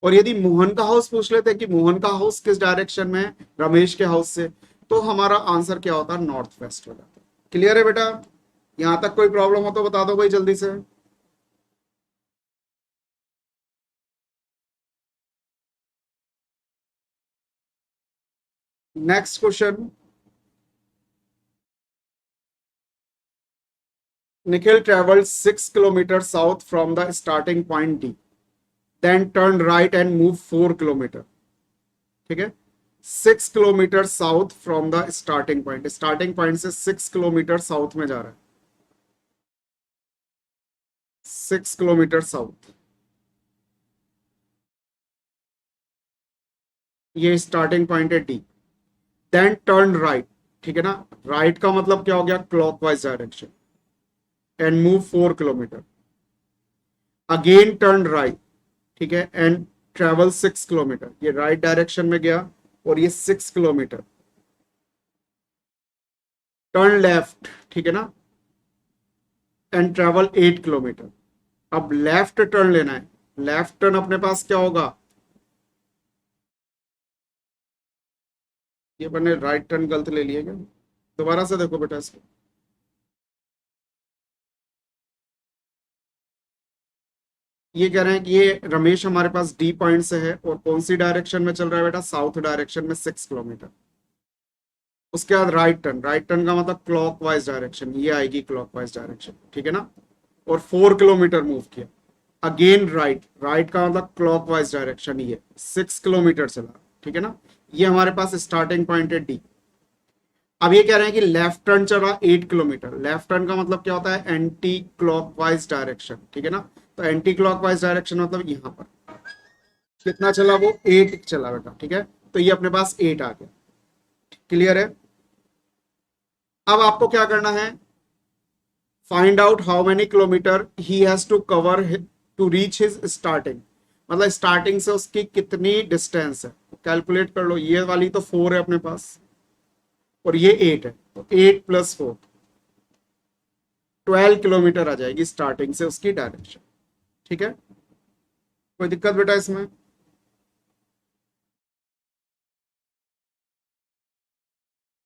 और यदि मोहन का हाउस पूछ लेते कि मोहन का हाउस किस डायरेक्शन में है रमेश के हाउस से, तो हमारा आंसर क्या होता, नॉर्थ वेस्ट हो जाता। क्लियर है बेटा, यहां तक कोई प्रॉब्लम हो तो बता दो भाई जल्दी से। Next question. Nikhil travelled 6 kilometre south from the starting point D, then turn right and move 4 kilometre, ठीक है। 6 kilometre south from the starting point, starting point से 6 किलोमीटर साउथ में जा रहा है, 6 किलोमीटर साउथ, ये स्टार्टिंग पॉइंट है डी। देन टर्न राइट, ठीक है ना। राइट का मतलब क्या हो गया, clockwise direction, and move 4 kilometre. Again turn right, ठीक है, एंड ट्रेवल 6 किलोमीटर, ये राइट डायरेक्शन में गया और ये 6 किलोमीटर। टर्न लेफ्ट, ठीक है ना, एंड ट्रेवल 8 किलोमीटर। अब लेफ्ट टर्न लेना है, लेफ्ट टर्न अपने पास क्या होगा, ये मैंने राइट टर्न गलत ले लिया क्या, दोबारा से देखो बेटा इसको। ये कह रहे हैं कि ये रमेश हमारे पास डी पॉइंट से है और कौन सी डायरेक्शन में चल रहा है बेटा, साउथ डायरेक्शन में 6 किलोमीटर। उसके बाद राइट टर्न, राइट टर्न का मतलब क्लॉकवाइज डायरेक्शन, ये आएगी क्लॉकवाइज डायरेक्शन, ठीक है ना। और 4 किलोमीटर मूव किया। अगेन राइट, राइट का मतलब क्लॉकवाइज डायरेक्शन, ये 6 किलोमीटर चला, ठीक है ना। ये हमारे पास स्टार्टिंग पॉइंट है डी। अब ये कह रहे हैं कि लेफ्ट टर्न चला 8 किलोमीटर। लेफ्ट टर्न का मतलब क्या होता है, एंटी क्लॉकवाइज डायरेक्शन, ठीक है ना। तो एंटी क्लॉकवाइज डायरेक्शन मतलब यहां पर कितना चला, वो 8 चला बेटा, ठीक है। तो ये अपने पास 8 आ गया। क्लियर है। अब आपको क्या करना है, find out how many kilometre he has to cover to reach his starting, मतलब स्टार्टिंग से उसकी कितनी डिस्टेंस है, कैलकुलेट कर लो। ये वाली तो 4 है अपने पास और ये 8 है, तो 8 + 4 12 किलोमीटर आ जाएगी स्टार्टिंग से उसकी डायरेक्शन, ठीक है। कोई दिक्कत बेटा इसमें।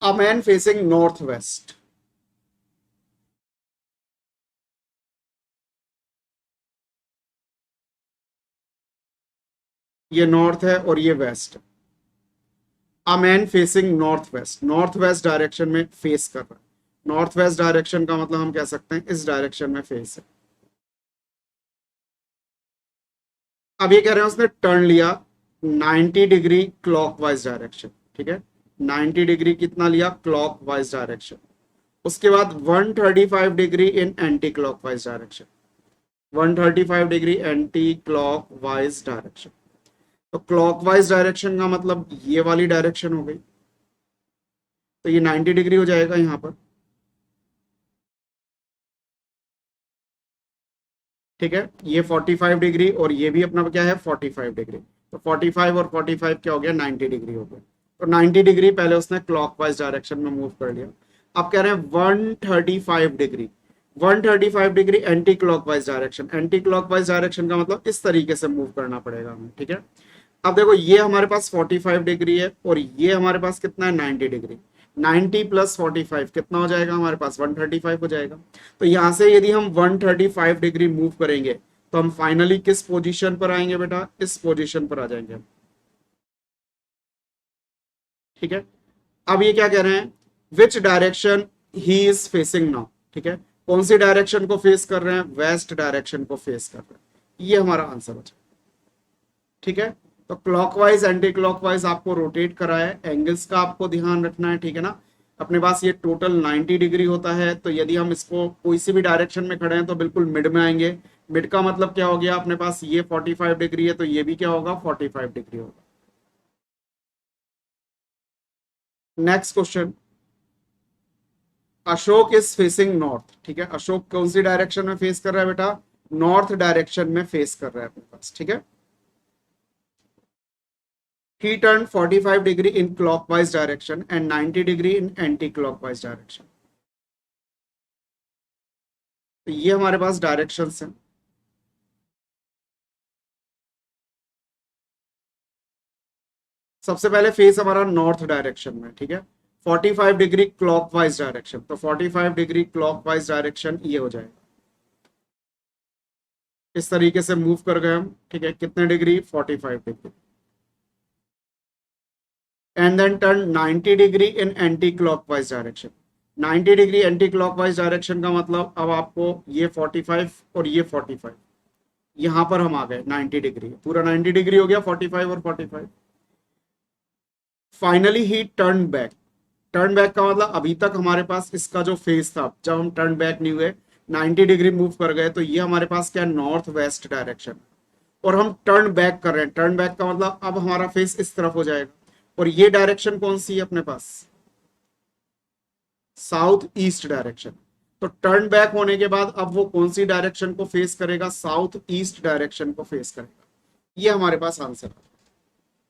A man facing north west, ये नॉर्थ है और ये वेस्ट है। A man facing north west, north west direction में फेस कर रहा है। नॉर्थ वेस्ट डायरेक्शन का मतलब हम कह सकते हैं इस डायरेक्शन में फेस है। अब ये कह रहे हैं उसने टर्न लिया 90 डिग्री क्लॉकवाइज डायरेक्शन, ठीक है। 90 डिग्री कितना लिया, क्लॉकवाइज डायरेक्शन। उसके बाद 135 degree in anti clockwise direction. 135 degree anti clock wise direction. तो क्लॉकवाइज डायरेक्शन का मतलब ये वाली डायरेक्शन हो गई, तो ये 90 डिग्री हो जाएगा यहाँ पर। ठीक है, ये 45 डिग्री और ये भी अपना क्या है 45 डिग्री। तो 45 और 45 क्या हो गया 90 डिग्री हो गया। तो 90 डिग्री पहले उसने क्लॉकवाइज डायरेक्शन में मूव कर लिया। अब कह रहे हैं 135 degree, 135 degree anti clockwise direction. Anti clockwise direction का मतलब इस तरीके से मूव करना पड़ेगा हमें। ठीक है, अब देखो ये हमारे पास 45 डिग्री है और ये हमारे पास कितना है 90 डिग्री। 90 प्लस 45 कितना हो जाएगा हमारे पास 135 हो जाएगा। तो यहां से यदि हम 135 डिग्री मूव करेंगे तो हम फाइनली किस पोजीशन पर आएंगे बेटा, इस पोजीशन पर आ जाएंगे हम। ठीक है, अब ये क्या कह रहे हैं, विच direction he is facing now. ठीक है, कौन सी डायरेक्शन को फेस कर रहे हैं, वेस्ट डायरेक्शन को फेस कर रहे हैं। ये हमारा आंसर हो जाएगा। ठीक है, तो क्लॉकवाइज एंटी क्लॉकवाइज आपको रोटेट करा है, एंगल्स का आपको ध्यान रखना है। ठीक है ना, अपने पास ये टोटल 90 डिग्री होता है, तो यदि हम इसको कोई सी भी डायरेक्शन में खड़े हैं तो बिल्कुल मिड में आएंगे। मिड का मतलब क्या हो गया, अपने पास ये 45 डिग्री है तो ये भी क्या होगा 45 डिग्री होगा। Next question, Ashok is facing north. ठीक है, अशोक कौन सी डायरेक्शन में फेस कर रहा है बेटा, नॉर्थ डायरेक्शन में फेस कर रहा है अपने पास। ठीक है, he turned 45 degree in clockwise direction and 90 degree in anti-clockwise direction। तो ये हमारे पास डायरेक्शंस हैं। सबसे पहले फेस हमारा नॉर्थ डायरेक्शन में। ठीक है, 45 डिग्री क्लॉकवाइज डायरेक्शन, तो 45 डिग्री क्लॉकवाइज डायरेक्शन ये हो जाएगा। इस तरीके से मूव कर गए हम। ठीक है, कितने degree 45 degree, and then turn 90 degree in anti clockwise direction. 90 degree anti clockwise direction का मतलब अब आपको ये 45 और ये 45 यहां पर हम आ गए 90 डिग्री, पूरा 90 डिग्री हो गया 45 और 45। Finally he turn back. Turn back का मतलब अभी तक हमारे पास इसका जो फेस था, जब हम टर्न बैक नहीं हुए 90 डिग्री मूव कर गए तो ये हमारे पास क्या नॉर्थ वेस्ट डायरेक्शन, और हम टर्न बैक कर रहे हैं। टर्न बैक का मतलब अब हमारा फेस इस तरफ हो जाएगा, और ये डायरेक्शन कौन सी है अपने पास, साउथ ईस्ट डायरेक्शन। तो टर्न बैक होने के बाद अब वो कौन सी डायरेक्शन को फेस करेगा, साउथ ईस्ट डायरेक्शन को फेस करेगा। ये हमारे पास आंसर है।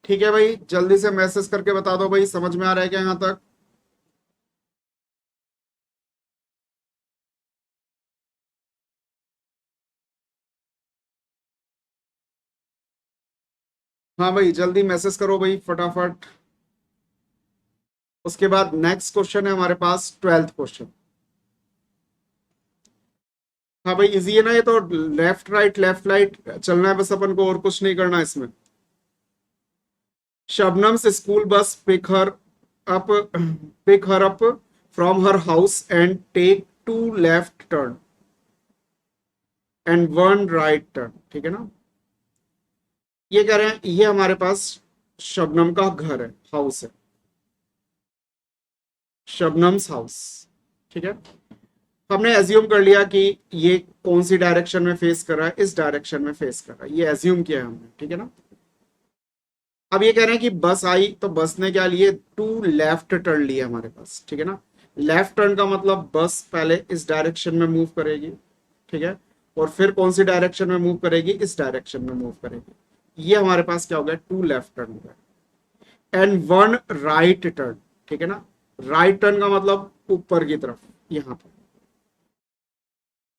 ठीक है भाई, जल्दी से मैसेज करके बता दो भाई, समझ में आ रहा है क्या यहां तक। हाँ भाई जल्दी मैसेज करो भाई फटाफट। उसके बाद नेक्स्ट क्वेश्चन है हमारे पास 12th क्वेश्चन। हाँ भाई इजी है ना ये तो, लेफ्ट राइट चलना है बस अपन को, और कुछ नहीं करना है इसमें। Shabnam's school bus pick her up from her house and take 2 left turn and 1 right turn. ठीक है ना, ये कह रहे हैं ये हमारे पास शबनम का घर है, हाउस है, शबनम्स हाउस। ठीक है, हमने एज्यूम कर लिया कि ये कौन सी डायरेक्शन में फेस कर रहा है, इस डायरेक्शन में फेस कर रहा है, ये एज्यूम किया है हमने। ठीक है ना, अब ये कह रहे हैं कि बस आई तो बस ने क्या लिए 2 लेफ्ट टर्न लिए हमारे पास। ठीक है ना, लेफ्ट टर्न का मतलब बस पहले इस डायरेक्शन में मूव करेगी। ठीक है, और फिर कौन सी डायरेक्शन में मूव करेगी, इस डायरेक्शन में मूव करेगी। ये हमारे पास क्या हो गया 2 लेफ्ट टर्न हो गया एंड 1 राइट टर्न। ठीक है ना, राइट टर्न का मतलब ऊपर की तरफ यहां पर,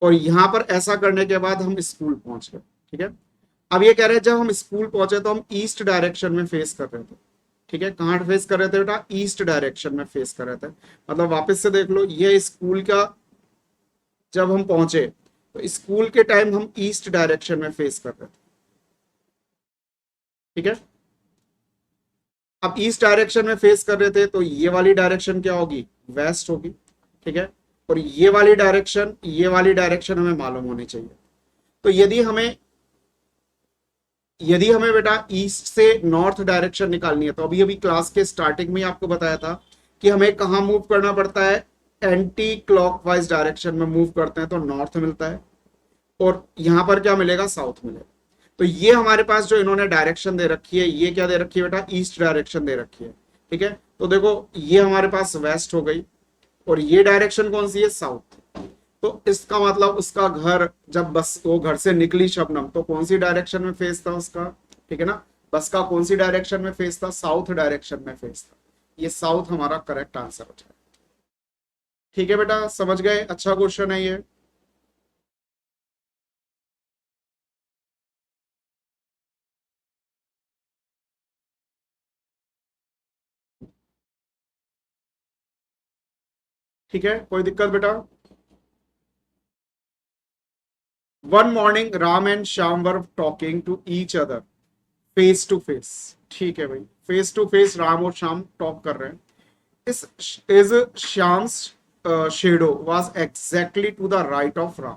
और यहां पर ऐसा करने के बाद हम स्कूल पहुंच गए। ठीक है, अब ये कह रहे हैं जब हम स्कूल पहुंचे तो हम ईस्ट डायरेक्शन में फेस कर रहे थे। ठीक है, कहां फेस कर रहे थे बेटा, ईस्ट डायरेक्शन में फेस कर रहे थे। मतलब वापस से देख लो, ये स्कूल का जब हम पहुंचे तो स्कूल के टाइम हम ईस्ट डायरेक्शन में फेस कर रहे थे। ठीक है, अब ईस्ट डायरेक्शन में फेस कर रहे थे तो ये वाली डायरेक्शन क्या होगी, वेस्ट होगी। ठीक है, और ये वाली डायरेक्शन हमें मालूम होनी चाहिए। तो यदि हमें बेटा ईस्ट से नॉर्थ डायरेक्शन निकालनी है, तो अभी अभी क्लास के स्टार्टिंग में आपको बताया था कि हमें कहां मूव करना पड़ता है, एंटी क्लॉकवाइज डायरेक्शन में मूव करते हैं तो नॉर्थ मिलता है, और यहां पर क्या मिलेगा, साउथ मिलेगा। तो ये हमारे पास जो इन्होंने डायरेक्शन दे रखी है, ये क्या दे रखी है बेटा, ईस्ट डायरेक्शन दे रखी है। ठीक है, तो देखो ये हमारे पास वेस्ट हो गई, और ये डायरेक्शन कौन सी है, साउथ। तो इसका मतलब उसका घर, जब बस वो घर से निकली शबनम, तो कौन सी डायरेक्शन में फेस था उसका, ठीक है ना, बस का कौन सी डायरेक्शन में फेस था, साउथ डायरेक्शन में फेस था। ये साउथ हमारा करेक्ट आंसर हो जाएगा। ठीक है बेटा, समझ गए, अच्छा क्वेश्चन है ये। ठीक है, कोई दिक्कत बेटा। One morning Ram and Shyam were talking to each other face to face. ठीक है भाई, फेस टू फेस राम और श्याम टॉक कर रहे हैं। This is Shyam's shadow was exactly to the right of Ram.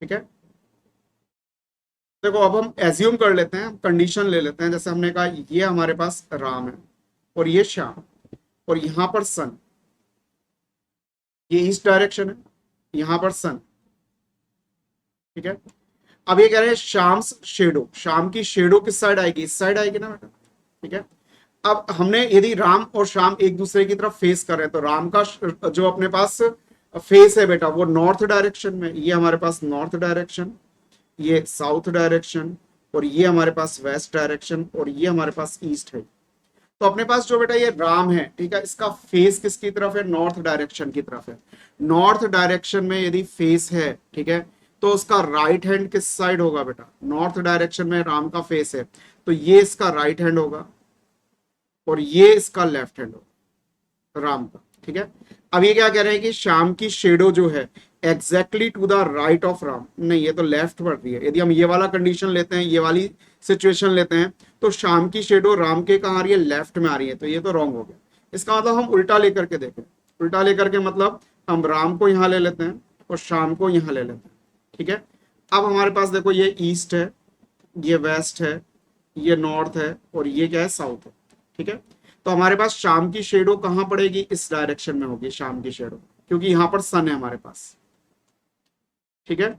ठीक है, देखो अब हम एज्यूम कर लेते हैं, कंडीशन ले लेते हैं, जैसे हमने कहा ये हमारे पास राम है और ये श्याम, और यहां पर सन, ये ईस्ट डायरेक्शन है, यहां पर सन। ठीक है, अब ये कह रहे हैं शाम्स शेडो, शाम की शेडो किस साइड आएगी, इस साइड आएगी ना बेटा। ठीक है, अब हमने यदि राम और श्याम एक दूसरे की तरफ फेस कर रहे हैं, तो राम का जो अपने पास फेस है बेटा, वो नॉर्थ डायरेक्शन में, ये हमारे पास नॉर्थ डायरेक्शन, ये साउथ डायरेक्शन, और ये हमारे पास वेस्ट डायरेक्शन, और ये हमारे पास ईस्ट है। तो अपने पास जो बेटा ये राम है, ठीक है, इसका फेस किसकी तरफ है, नॉर्थ डायरेक्शन की तरफ है। नॉर्थ डायरेक्शन में यदि फेस है, ठीक है, तो उसका राइट हैंड किस साइड होगा बेटा, नॉर्थ डायरेक्शन में राम का फेस है, तो ये इसका राइट हैंड होगा, और ये इसका लेफ्ट हैंड होगा राम का। ठीक है, अब ये क्या कह रहे हैं कि शाम की शेडो जो है exactly to the right of Ram, नहीं ये तो लेफ्ट बढ़ रही है। यदि हम ये वाला कंडीशन लेते हैं, ये वाली सिचुएशन लेते हैं, तो शाम की शेडो राम के कहाँ आ रही है, लेफ्ट में आ रही है, तो ये तो रॉन्ग हो गया। इसका मतलब हम उल्टा लेकर के देखें, उल्टा लेकर के मतलब हम राम को यहाँ ले लेते हैं और शाम को यहाँ ले लेते हैं। ठीक है, अब हमारे पास देखो ये ईस्ट है, ये वेस्ट है, ये नॉर्थ है, और ये क्या है, साउथ है। ठीक है, तो हमारे पास शाम की शेडो कहां पड़ेगी, इस डायरेक्शन में होगी शाम की शेडो, क्योंकि यहां पर सन है हमारे पास। ठीक है,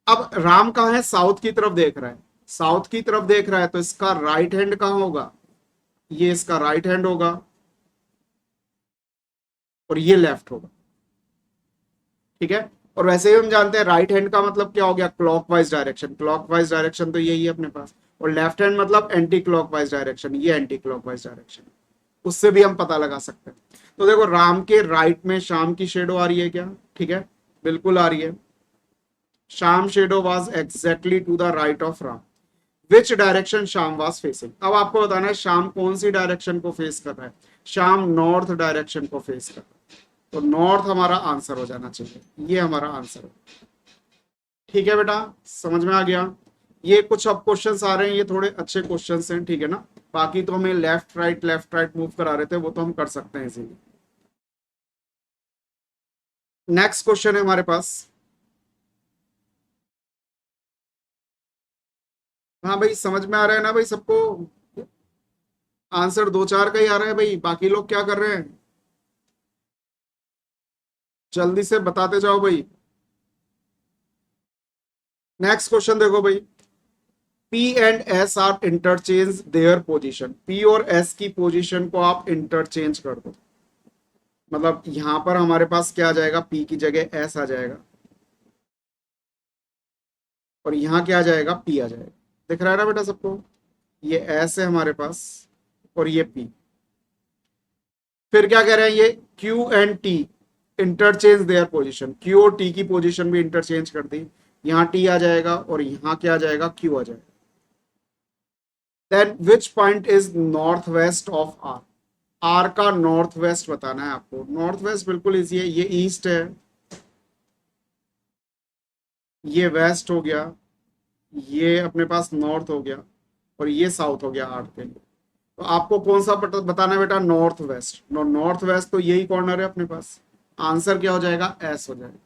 अब राम कहां है, साउथ की तरफ देख रहा है, साउथ की तरफ देख रहा है, तो इसका राइट हैंड कहां होगा, ये इसका राइट हैंड होगा, और ये लेफ्ट होगा। ठीक है, और वैसे ही हम जानते हैं राइट हैंड का मतलब क्या हो गया, क्लॉकवाइज डायरेक्शन, क्लॉकवाइज डायरेक्शन तो यही है अपने पास, और लेफ्ट हैंड मतलब एंटी क्लॉकवाइज डायरेक्शन, ये एंटी क्लॉकवाइज डायरेक्शन, उससे भी हम पता लगा सकते हैं। तो देखो राम के राइट में शाम की शेडो आ रही है क्या, ठीक है, बिल्कुल आ रही है। Shyam shadow was exactly to the right of Ram, which direction Shyam was facing. अब आपको बताना है शाम कौन सी डायरेक्शन को फेस कर रहा है, शाम नॉर्थ डायरेक्शन को फेस कर रहा है, तो नॉर्थ हमारा आंसर हो जाना चाहिए, ये हमारा आंसर है। ठीक है बेटा, समझ में आ गया। ये कुछ अब क्वेश्चंस आ रहे हैं, ये थोड़े अच्छे क्वेश्चंस हैं, ठीक है ना, बाकी तो हमें लेफ्ट राइट मूव करा रहे थे, वो तो हम कर सकते हैं इसीलिए। नेक्स्ट क्वेश्चन है हमारे पास। हाँ भाई, समझ में आ रहा है ना भाई सबको, आंसर दो चार का ही आ रहा है भाई, बाकी लोग क्या कर रहे हैं, जल्दी से बताते जाओ भाई। नेक्स्ट क्वेश्चन देखो भाई, P एंड S आप इंटरचेंज देयर पोजीशन, P और S की पोजीशन को आप इंटरचेंज कर दो, मतलब यहां पर हमारे पास क्या आ जाएगा, P की जगह S आ जाएगा, और यहां क्या आ जाएगा, P आ जाएगा। दिख रहा है ना बेटा सबको, ये S है हमारे पास, और ये P। फिर क्या कह रहे हैं, ये Q and T interchange their position, Q और T की पोजीशन भी इंटरचेंज कर दी, यहाँ T आ जाएगा और यहाँ क्या आ जाएगा, Q आ जाएगा। Then which point is north west of R, R का नॉर्थ वेस्ट बताना है आपको। नॉर्थ वेस्ट बिल्कुल इजी है, ये ईस्ट है, ये वेस्ट हो गया, ये अपने पास नॉर्थ हो गया, और ये साउथ हो गया आर के लिए। तो आपको कौन सा बताना है बेटा, नॉर्थ वेस्ट। नॉर्थ वेस्ट तो यही कॉर्नर है अपने पास, आंसर क्या हो जाएगा, एस हो जाएगा।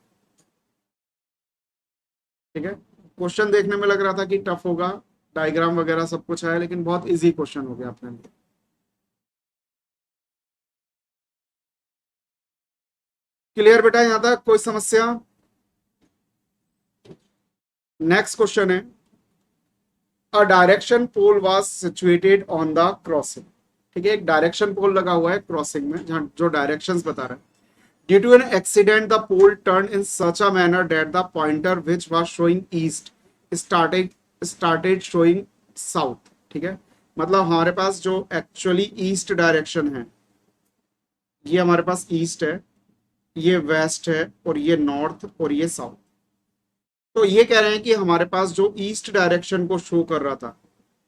ठीक है, क्वेश्चन देखने में लग रहा था कि टफ होगा, डायग्राम वगैरह सब कुछ है, लेकिन बहुत इजी क्वेश्चन हो गया अपने लिए। क्लियर बेटा, यहां तक कोई समस्या। नेक्स्ट क्वेश्चन है, a direction pole was situated on the crossing. ठीक है, एक डायरेक्शन पोल लगा हुआ है क्रॉसिंग में, जहां जो डायरेक्शंस बता रहा है। Due to an accident the pole turn in such a manner that the pointer which was showing east started started showing south. ठीक है, मतलब हमारे पास जो एक्चुअली ईस्ट डायरेक्शन है, ये हमारे पास ईस्ट है, ये वेस्ट है, और ये नॉर्थ, और ये साउथ। तो ये कह रहे हैं कि हमारे पास जो ईस्ट डायरेक्शन को शो कर रहा था,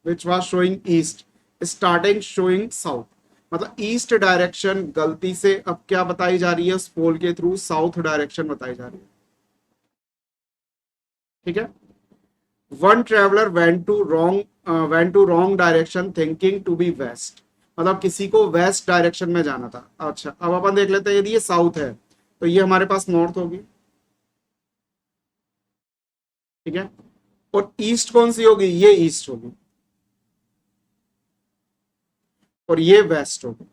विच was showing east starting showing south, मतलब ईस्ट डायरेक्शन गलती से अब क्या बताई जा रही है उस पोल के थ्रू, साउथ डायरेक्शन बताई जा रही है। ठीक है, one traveller went to wrong direction thinking to be west, मतलब किसी को वेस्ट डायरेक्शन में जाना था। अच्छा, अब अपन देख लेते हैं, यदि ये साउथ है तो ये हमारे पास नॉर्थ होगी। ठीक है, और ईस्ट कौन सी होगी, ये ईस्ट होगी, और ये वेस्ट होगी।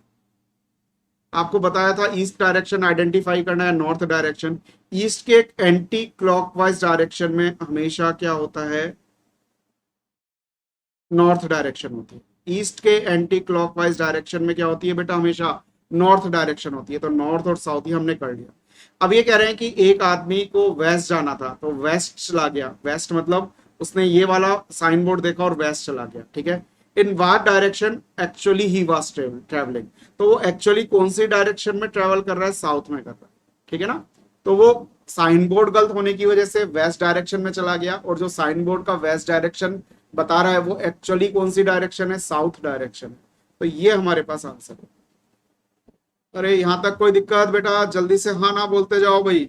आपको बताया था ईस्ट डायरेक्शन आइडेंटिफाई करना है, नॉर्थ डायरेक्शन। ईस्ट के एक एंटी क्लॉकवाइज डायरेक्शन में हमेशा क्या होता है, नॉर्थ डायरेक्शन होती है। ईस्ट के एंटी क्लॉकवाइज डायरेक्शन में क्या होती है बेटा, हमेशा नॉर्थ डायरेक्शन होती है। तो नॉर्थ और साउथ ही हमने कर लिया। अब ये कह रहे हैं कि एक आदमी को वेस्ट जाना था, तो वेस्ट चला गया। वेस्ट मतलब उसने ये वाला साइन बोर्ड देखा और वेस्ट चला गया। ठीक है, in what direction actually he was travelling, तो वो एक्चुअली कौन सी डायरेक्शन में ट्रेवल कर रहा है, साउथ में कर रहा है। ठीक है ना, तो वो साइन बोर्ड गलत होने की वजह से वेस्ट डायरेक्शन में चला गया, और जो साइन बोर्ड का वेस्ट डायरेक्शन बता रहा है वो एक्चुअली कौन सी डायरेक्शन है, साउथ डायरेक्शन है। तो ये हमारे पास आंसर है। अरे यहां तक कोई दिक्कत बेटा, जल्दी से हाँ ना बोलते जाओ भाई।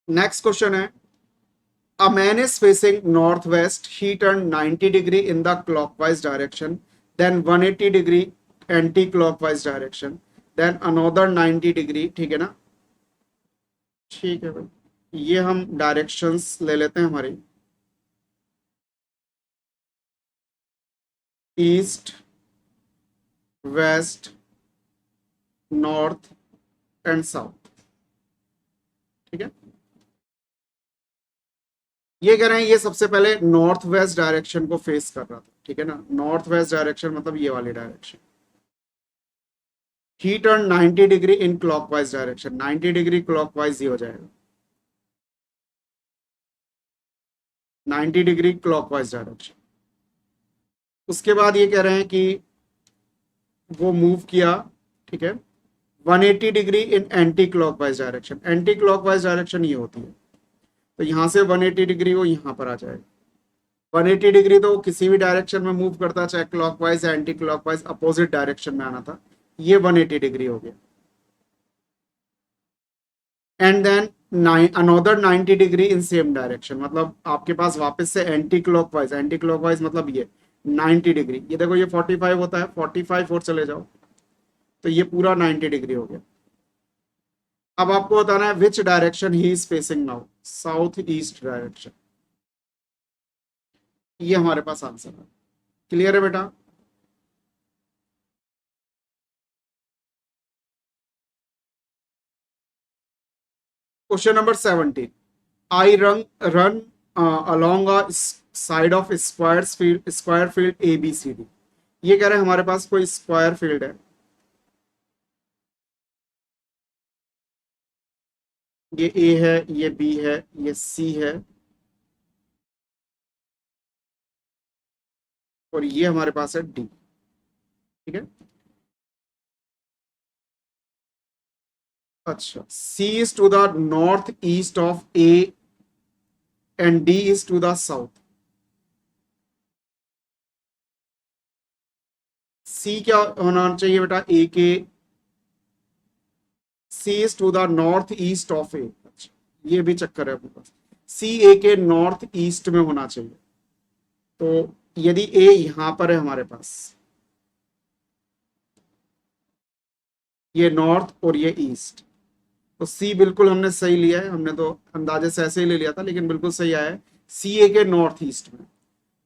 नेक्स्ट क्वेश्चन है, a man is facing northwest, he turned 90 degree in the clockwise direction, then 180 degree anti-clockwise direction, then another 90 degree। ठीक है ना, ठीक है भाई, ये हम डायरेक्शंस ले लेते हैं हमारी, east, west, north and south. ठीक है, ये कह रहे हैं ये सबसे पहले नॉर्थ वेस्ट डायरेक्शन को फेस कर रहा था। ठीक है ना, नॉर्थ वेस्ट डायरेक्शन मतलब ये वाली direction. He turn 90 degree in clockwise direction, 90 degree clockwise ही हो जाएगा, 90 डिग्री क्लॉकवाइज डायरेक्शन। उसके बाद ये कह रहे हैं कि वो मूव किया। ठीक है, 180 degree in anti clockwise direction, anti clockwise direction ये होती है, तो यहां से 180 डिग्री वो यहां पर आ जाएगा। 180 डिग्री तो किसी भी डायरेक्शन में मूव करता, चाहे क्लॉकवाइज या एंटी क्लॉकवाइज, अपोजिट डायरेक्शन में आना था। ये 180 डिग्री हो गया, and then another 90 degree in same direction, मतलब आपके पास वापस से एंटी क्लॉकवाइज, एंटी क्लॉकवाइज मतलब ये 90 डिग्री। ये देखो ये 45 होता है, 45 और चले जाओ, तो ये पूरा 90 डिग्री हो गया। अब आपको बताना है which direction he is facing now, south east direction. ये हमारे पास आंसर है। क्लियर है बेटा? Question number 17, I run along a side of square field A B C D. ये कह रहे हैं हमारे पास कोई स्क्वायर फील्ड है, ये ए है, ये बी है, ये सी है, और ये हमारे पास है डी। ठीक है, अच्छा, C is to the north east of A and D is to the south. C क्या होना चाहिए बेटा, ए के, C is to the north east of A. अच्छा, ये भी चक्कर है अपने पास, सी ए के नॉर्थ ईस्ट में होना चाहिए। तो यदि ए यहां पर है हमारे पास, ये नॉर्थ और ये ईस्ट, तो सी बिल्कुल हमने सही लिया है। हमने तो अंदाजे से ऐसे ही ले लिया था, लेकिन बिल्कुल सही आया है, सी ए के नॉर्थ ईस्ट में।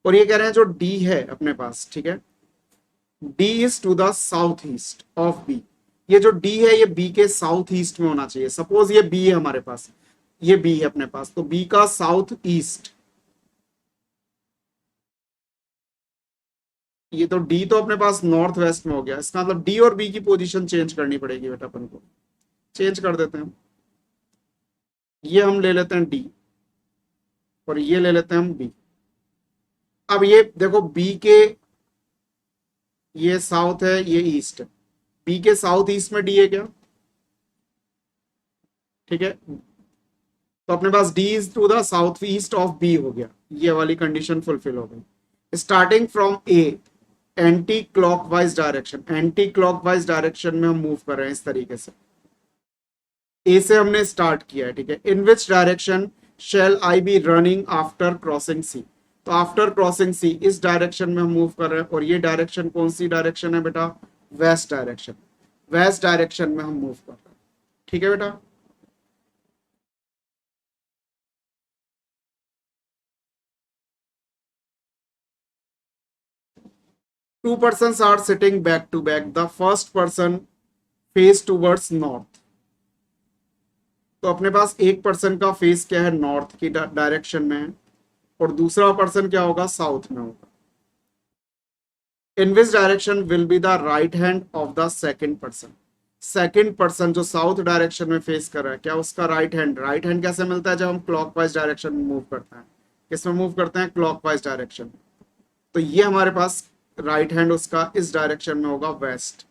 और ये कह रहे हैं जो डी है अपने पास, ठीक है, D is to the south east of B. ये जो डी है ये बी के साउथ ईस्ट में होना चाहिए। सपोज ये बी है हमारे पास, ये बी है अपने पास, तो बी का साउथ ईस्ट, ये तो डी तो अपने पास नॉर्थ वेस्ट में हो गया। इसका मतलब डी और बी की पोजीशन चेंज करनी पड़ेगी बेटा अपन को। चेंज कर देते हैं, ये हम ले लेते हैं डी और ये ले लेते हैं हम बी। अब ये देखो बी के, ये साउथ है ये ईस्ट है, बी के साउथ ईस्ट में डी है क्या, ठीक है, तो अपने पास D is to the south east of B हो गया, ये वाली कंडीशन फुलफिल हो गई। Starting from A, anti clockwise direction, anti clockwise direction में हम मूव कर रहे हैं इस तरीके से। ए से हमने स्टार्ट किया है, ठीक है। In which direction shall I be running after crossing C, तो आफ्टर क्रॉसिंग सी इस डायरेक्शन में हम मूव कर रहे हैं। और ये डायरेक्शन कौन सी डायरेक्शन है बेटा, वेस्ट डायरेक्शन, वेस्ट डायरेक्शन में हम मूव कर रहे हैं, ठीक है बेटा। Two persons are sitting back to back. The first person face towards north. तो अपने पास एक पर्सन का फेस क्या है, नॉर्थ की डायरेक्शन में है, और दूसरा पर्सन क्या होगा, साउथ में होगा। In which direction will be the right hand of the second person, second person जो साउथ डायरेक्शन में फेस कर रहा है, क्या उसका राइट हैंड, राइट हैंड कैसे मिलता है, जब हम क्लॉकवाइज डायरेक्शन में मूव करते हैं। किसमें मूव करते हैं, क्लॉकवाइज डायरेक्शन। तो ये हमारे पास राइट हैंड उसका इस डायरेक्शन में होगा, वेस्ट।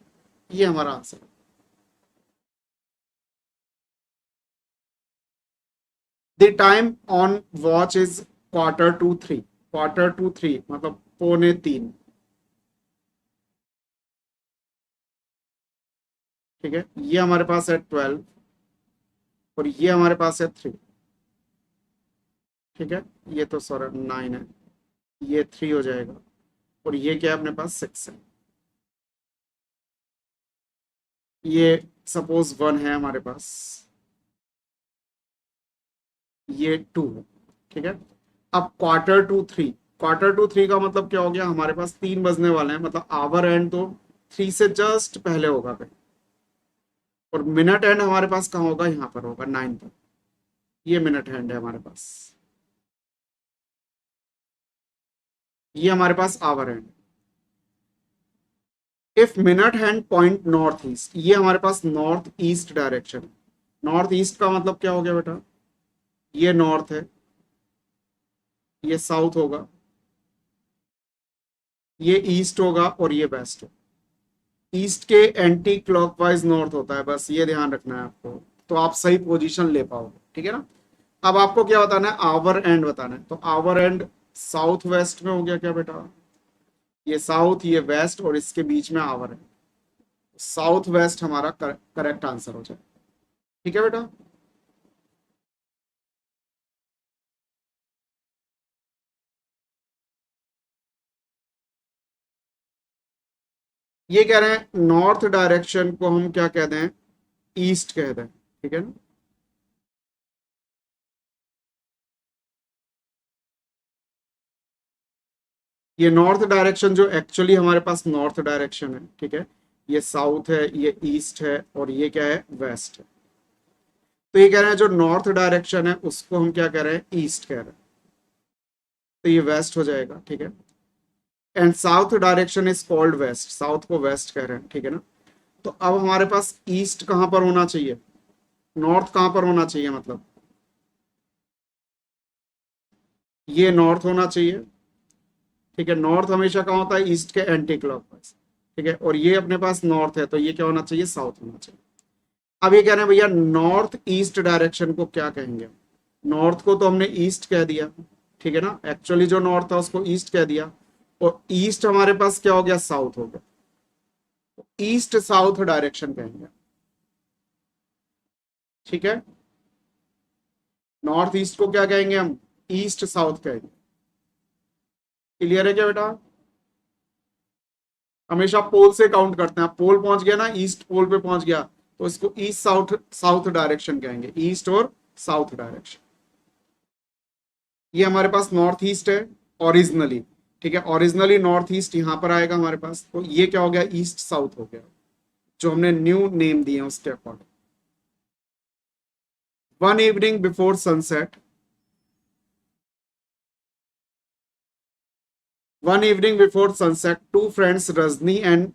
ये हमारा आंसर है। The time on watch is quarter to three, quarter to three मतलब पौने तीन, ठीक है। ये हमारे पास है 12 और ये हमारे पास है 3, ठीक है। ये तो सॉरी 9 है, ये 3 हो जाएगा, और ये क्या है अपने पास 6 है। ये सपोज 1 है हमारे पास, ये 2 है, ठीक है। अब quarter to three, quarter to three का मतलब क्या हो गया, हमारे पास 3 बजने वाले हैं, मतलब आवर एंड तो 3 से जस्ट पहले होगा कहीं, और मिनट एंड हमारे पास कहाँ होगा, यहाँ पर होगा 9 पर। ये मिनट हैंड है हमारे पास, ये हमारे पास hour hand. If minute hand point north east, ये हमारे पास north east direction. North east का मतलब क्या हो गया बेटा, ये नॉर्थ है, ये साउथ होगा, ये ईस्ट होगा, और ये वेस्ट होगा। ईस्ट के एंटी क्लॉकवाइज नॉर्थ होता है, बस ये ध्यान रखना है आपको, तो आप सही पोजीशन ले पाओगे, ठीक है ना। अब आपको क्या बताना है, आवर एंड बताना है। तो आवर एंड साउथ वेस्ट में हो गया क्या बेटा, ये साउथ ये वेस्ट और इसके बीच में आवर है, साउथ वेस्ट हमारा करेक्ट आंसर हो जाए, ठीक है बेटा। ये कह रहे हैं नॉर्थ डायरेक्शन को हम क्या कह दें, ईस्ट कह दें, ठीक है ना। ये नॉर्थ डायरेक्शन जो एक्चुअली हमारे पास नॉर्थ डायरेक्शन है, ठीक है, ये साउथ है, ये ईस्ट है, और ये क्या है, वेस्ट है। तो ये कह रहे हैं जो नॉर्थ डायरेक्शन है उसको हम क्या कह रहे हैं, ईस्ट कह रहे हैं, तो ये वेस्ट हो जाएगा, ठीक है। And south direction is called west, south को वेस्ट कह रहे हैं, ठीक है ना। तो अब हमारे पास ईस्ट कहां पर होना चाहिए, नॉर्थ कहां पर होना चाहिए, मतलब ये नॉर्थ होना चाहिए, ठीक है। नॉर्थ हमेशा कहाँ होता है, ईस्ट के एंटी क्लॉकवाइज, ठीक है। और ये अपने पास नॉर्थ है, तो ये क्या होना चाहिए, साउथ होना चाहिए। अब ये कह रहे हैं भैया नॉर्थ ईस्ट डायरेक्शन को क्या कहेंगे, नॉर्थ को तो हमने ईस्ट कह दिया, ठीक है ना, एक्चुअली जो नॉर्थ था उसको ईस्ट कह दिया, और ईस्ट हमारे पास क्या हो गया, साउथ हो गया, ईस्ट साउथ डायरेक्शन कहेंगे, ठीक है। नॉर्थ ईस्ट को क्या कहेंगे हम, ईस्ट साउथ कहेंगे। क्लियर है क्या बेटा, हमेशा पोल से काउंट करते हैं, पोल पहुंच गया ना, ईस्ट पोल पे पहुंच गया, तो इसको ईस्ट साउथ साउथ डायरेक्शन कहेंगे, ईस्ट और साउथ डायरेक्शन। ये हमारे पास नॉर्थ ईस्ट है ओरिजिनली, ठीक है, ओरिजिनली नॉर्थ ईस्ट यहां पर आएगा हमारे पास, तो ये क्या हो गया, ईस्ट साउथ हो गया, जो हमने न्यू नेम दिए हैं उसके according. One evening before sunset, one evening before sunset two friends Rajni and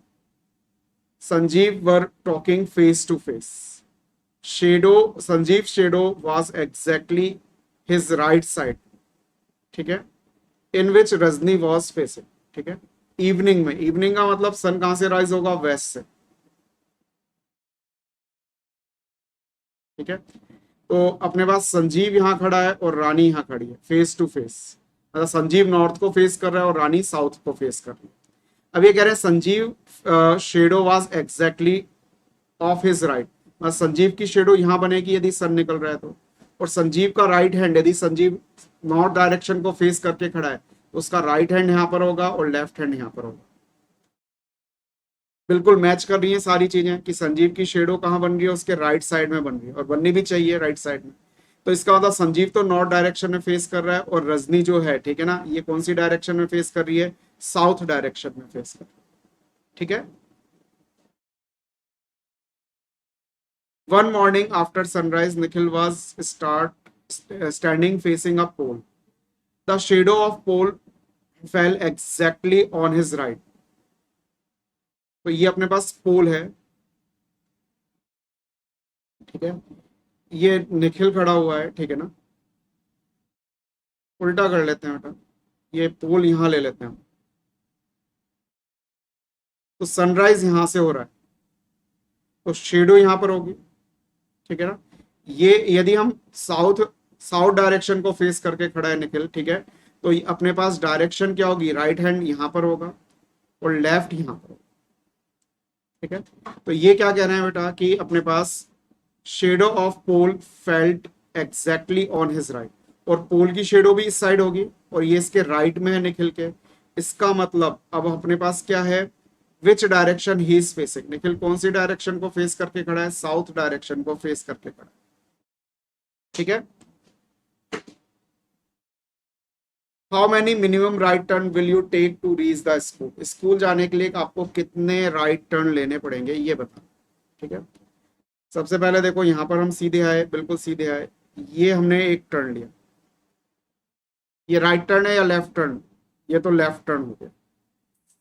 Sanjeev were talking face to face. Shadow, Sanjeev shadow was exactly his right side, ठीक है, in which Rajni was facing, ठीक है। इवनिंग में, इवनिंग का मतलब सन कहां से राइज होगा, वेस्ट से, ठीक है। तो अपने पास संजीव यहां खड़ा है और रानी यहां खड़ी है, फेस टू फेस, मतलब संजीव नॉर्थ को फेस कर रहा है और रानी साउथ को फेस कर रही है। अब ये कह रहे हैं Sanjeev shadow was exactly of his right, मतलब संजीव की शेडो यहां बनेगी यदि सन निकल रहा है तो, और संजीव का राइट हैंड, यदि संजीव नॉर्थ डायरेक्शन को फेस करके खड़ा है तो उसका राइट हैंड यहां पर होगा और लेफ्ट हैंड यहां पर होगा। बिल्कुल मैच कर रही है सारी चीजें कि संजीव की शेडो कहाँ बन रही है, उसके राइट साइड में बन रही है, और बननी भी चाहिए राइट साइड में। तो इसका मतलब संजीव तो नॉर्थ डायरेक्शन में फेस कर रहा है और रजनी जो है, ठीक है ना, ये कौन सी डायरेक्शन में फेस कर रही है, साउथ डायरेक्शन में फेस कर रही है, ठीक है। One morning after sunrise Nikhil was standing facing a pole, the shadow of pole fell exactly on his right. तो ये अपने पास पोल है, ठीक है, ये निखिल खड़ा हुआ है, ठीक है ना, उल्टा कर लेते हैं बेटा, ये पोल यहां ले लेते हैं, तो सनराइज यहां से हो रहा है तो शेडो यहां पर होगी, ठीक है ना। ये यदि हम साउथ साउथ डायरेक्शन को फेस करके खड़ा है निखिल, ठीक है, तो ये अपने पास डायरेक्शन क्या होगी, राइट हैंड यहां पर होगा और लेफ्ट यहां पर होगा, ठीक है। तो ये क्या कह रहे हैं बेटा कि अपने पास shadow of pole felt exactly on his right, और पोल की शेडो भी इस साइड होगी और ये इसके राइट में है निखिल के। इसका मतलब अब अपने पास क्या है, which direction he is facing, Nikhil कौन सी डायरेक्शन को फेस करके खड़ा है, साउथ डायरेक्शन को फेस करके खड़ा है, ठीक है। How many minimum right turn will you take to reach the school, school जाने के लिए आपको कितने राइट टर्न लेने पड़ेंगे ये बता, ठीक है। सबसे पहले देखो यहां पर हम सीधे आए, बिल्कुल सीधे आए, ये हमने एक टर्न लिया, ये राइट टर्न है या लेफ्ट टर्न, ये तो लेफ्ट टर्न हो गया।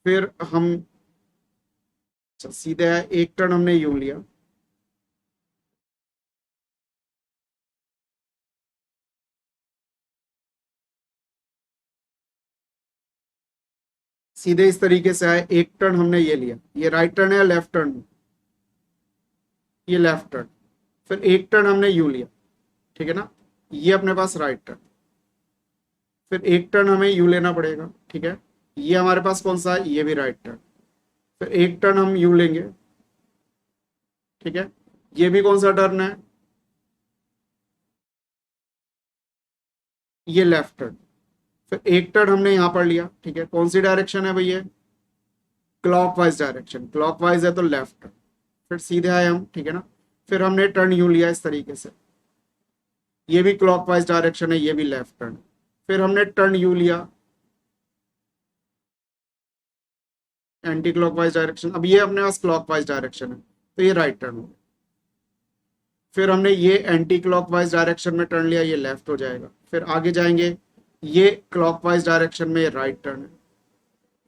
फिर हम, अच्छा सीधे आए, एक टर्न हमने यूं लिया, सीधे इस तरीके से आए, एक टर्न हमने ये लिया, ये राइट टर्न है या लेफ्ट टर्न, ये लेफ्ट टर्न। फिर एक टर्न हमने यूं लिया, ठीक है ना, ये अपने पास राइट टर्न। फिर एक टर्न हमें यू लेना पड़ेगा, ठीक है, ये हमारे पास कौन सा है, ये भी राइट टर्न। फिर एक टर्न हम यू लेंगे, ठीक है, ये भी कौन सा टर्न है, ये लेफ्ट टर्न। फिर एक टर्न हमने यहां पर लिया, ठीक है, कौन सी डायरेक्शन है भैया, क्लॉकवाइज डायरेक्शन, क्लॉकवाइज है तो लेफ्ट टर्न। फिर सीधे आए हम, ठीक है ना, फिर हमने टर्न यू लिया इस तरीके से, ये भी क्लॉकवाइज डायरेक्शन है, ये भी लेफ्ट टर्न। फिर हमने टर्न यू लिया, एंटी क्लॉकवाइज डायरेक्शन, अब ये अपने पास क्लॉकवाइज डायरेक्शन है तो ये राइट टर्न हो गया। फिर हमने ये एंटी क्लॉकवाइज डायरेक्शन में टर्न लिया, ये लेफ्ट हो जाएगा। फिर आगे जाएंगे, ये क्लॉकवाइज डायरेक्शन में ये राइट टर्न है।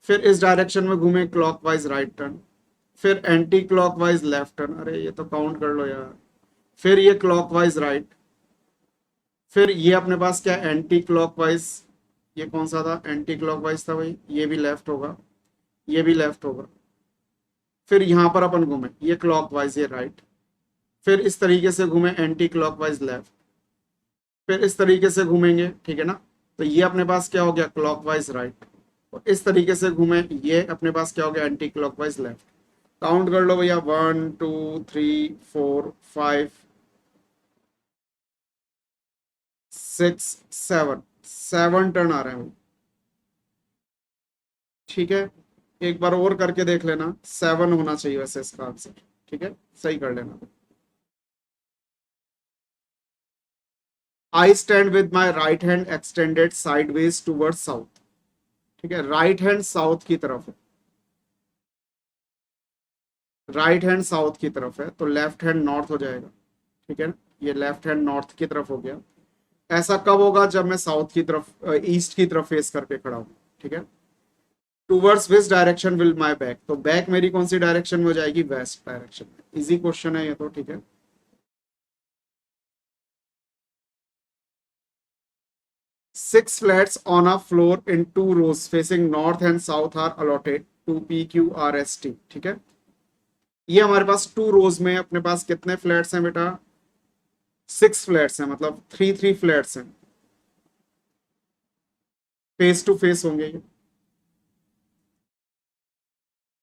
फिर इस डायरेक्शन में घूमे, क्लॉकवाइज राइट टर्न। फिर एंटी क्लॉकवाइज लेफ्ट टर्न, अरे ये तो काउंट कर लो यार। फिर ये क्लॉकवाइज राइट। फिर ये अपने पास क्या, एंटी क्लॉकवाइज, ये कौन सा था, एंटी क्लॉकवाइज था भाई, ये भी लेफ्ट होगा, ये भी लेफ्ट होगा। फिर यहां पर अपन घूमे, ये क्लॉकवाइज, ये राइट। फिर इस तरीके से घूमे, एंटी क्लॉकवाइज लेफ्ट। फिर इस तरीके से घूमेंगे, ठीक है ना, तो ये अपने पास क्या हो गया, क्लॉकवाइज राइट। और इस तरीके से घूमे, ये अपने पास क्या हो गया, एंटी क्लॉकवाइज लेफ्ट। काउंट कर लो भैया, 1 2 3 4 5 6 7, 7 टर्न आ रहे हैं, ठीक है। एक बार और करके देख लेना, 7 होना चाहिए वैसे इसका आंसर, ठीक है, सही कर लेना। I stand with my right hand extended sideways toward south, ठीक है, राइट हैंड साउथ की तरफ है, राइट हैंड साउथ की तरफ है, तो लेफ्ट हैंड नॉर्थ हो जाएगा। ठीक है ना, ये लेफ्ट हैंड नॉर्थ की तरफ हो गया। ऐसा कब होगा, जब मैं साउथ की तरफ ईस्ट की तरफ फेस करके खड़ा हूं। ठीक है, towards which direction will my back, तो बैक मेरी कौन सी डायरेक्शन में हो जाएगी, वेस्ट डायरेक्शन में। इजी क्वेश्चन है ये तो। ठीक है, six flats on a floor in two rows facing north and south are allotted to P Q R S T। ठीक है, ये हमारे पास टू रोज में अपने पास कितने फ्लैट्स हैं बेटा, सिक्स फ्लैट्स हैं, मतलब थ्री थ्री फ्लैट्स हैं, फेस टू फेस होंगे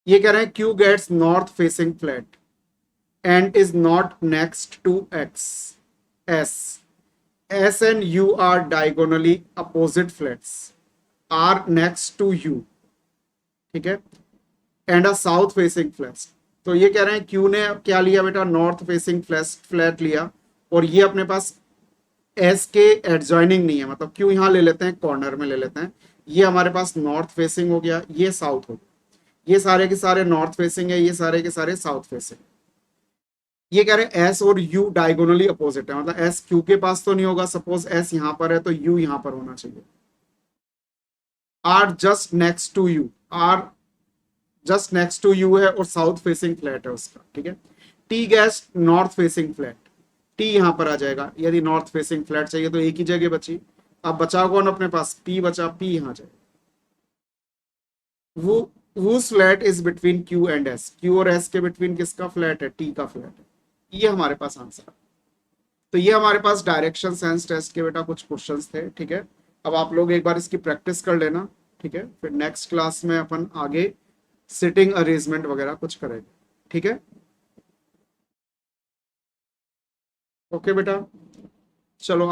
ये कह रहे हैं Q gets north facing flat and is not next to X S, S and U are diagonally opposite flats are next to U। ठीक है, and a south facing flat. तो ये कह रहे हैं Q ने क्या लिया बेटा, नॉर्थ फेसिंग फ्लैट लिया, और ये अपने पास S के एडजॉइनिंग नहीं है, मतलब Q यहां ले लेते हैं, कॉर्नर में ले लेते हैं। ये हमारे पास नॉर्थ फेसिंग हो गया, ये साउथ हो गया, ये सारे के सारे नॉर्थ फेसिंग है, ये सारे के सारे साउथ फेसिंग। ये कह रहे हैं एस और यू डायगोनली अपोजिट है, मतलब एस क्यू के पास तो नहीं होगा, सपोज एस यहां पर है तो यू यहां पर होना चाहिए। R just next to U, R just next to U है और साउथ फेसिंग फ्लैट है उसका। ठीक है, T gets north facing flat, T यहां पर आ जाएगा, यदि नॉर्थ फेसिंग फ्लैट चाहिए तो एक ही जगह बची। अब बचा कौन अपने पास, पी बचा, पी यहां जाएगा। वो whose flat is between Q and S, Q और एस के बिटवीन किसका फ्लैट है, टी का फ्लैट है। ये हमारे पास आंसर है। तो ये हमारे पास डायरेक्शन सेंस टेस्ट के बेटा कुछ क्वेश्चंस थे। ठीक है, अब आप लोग एक बार इसकी प्रैक्टिस कर लेना। ठीक है, फिर नेक्स्ट क्लास में अपन आगे सिटिंग अरेंजमेंट वगैरह कुछ करेंगे। ठीक है, ओके बेटा, चलो।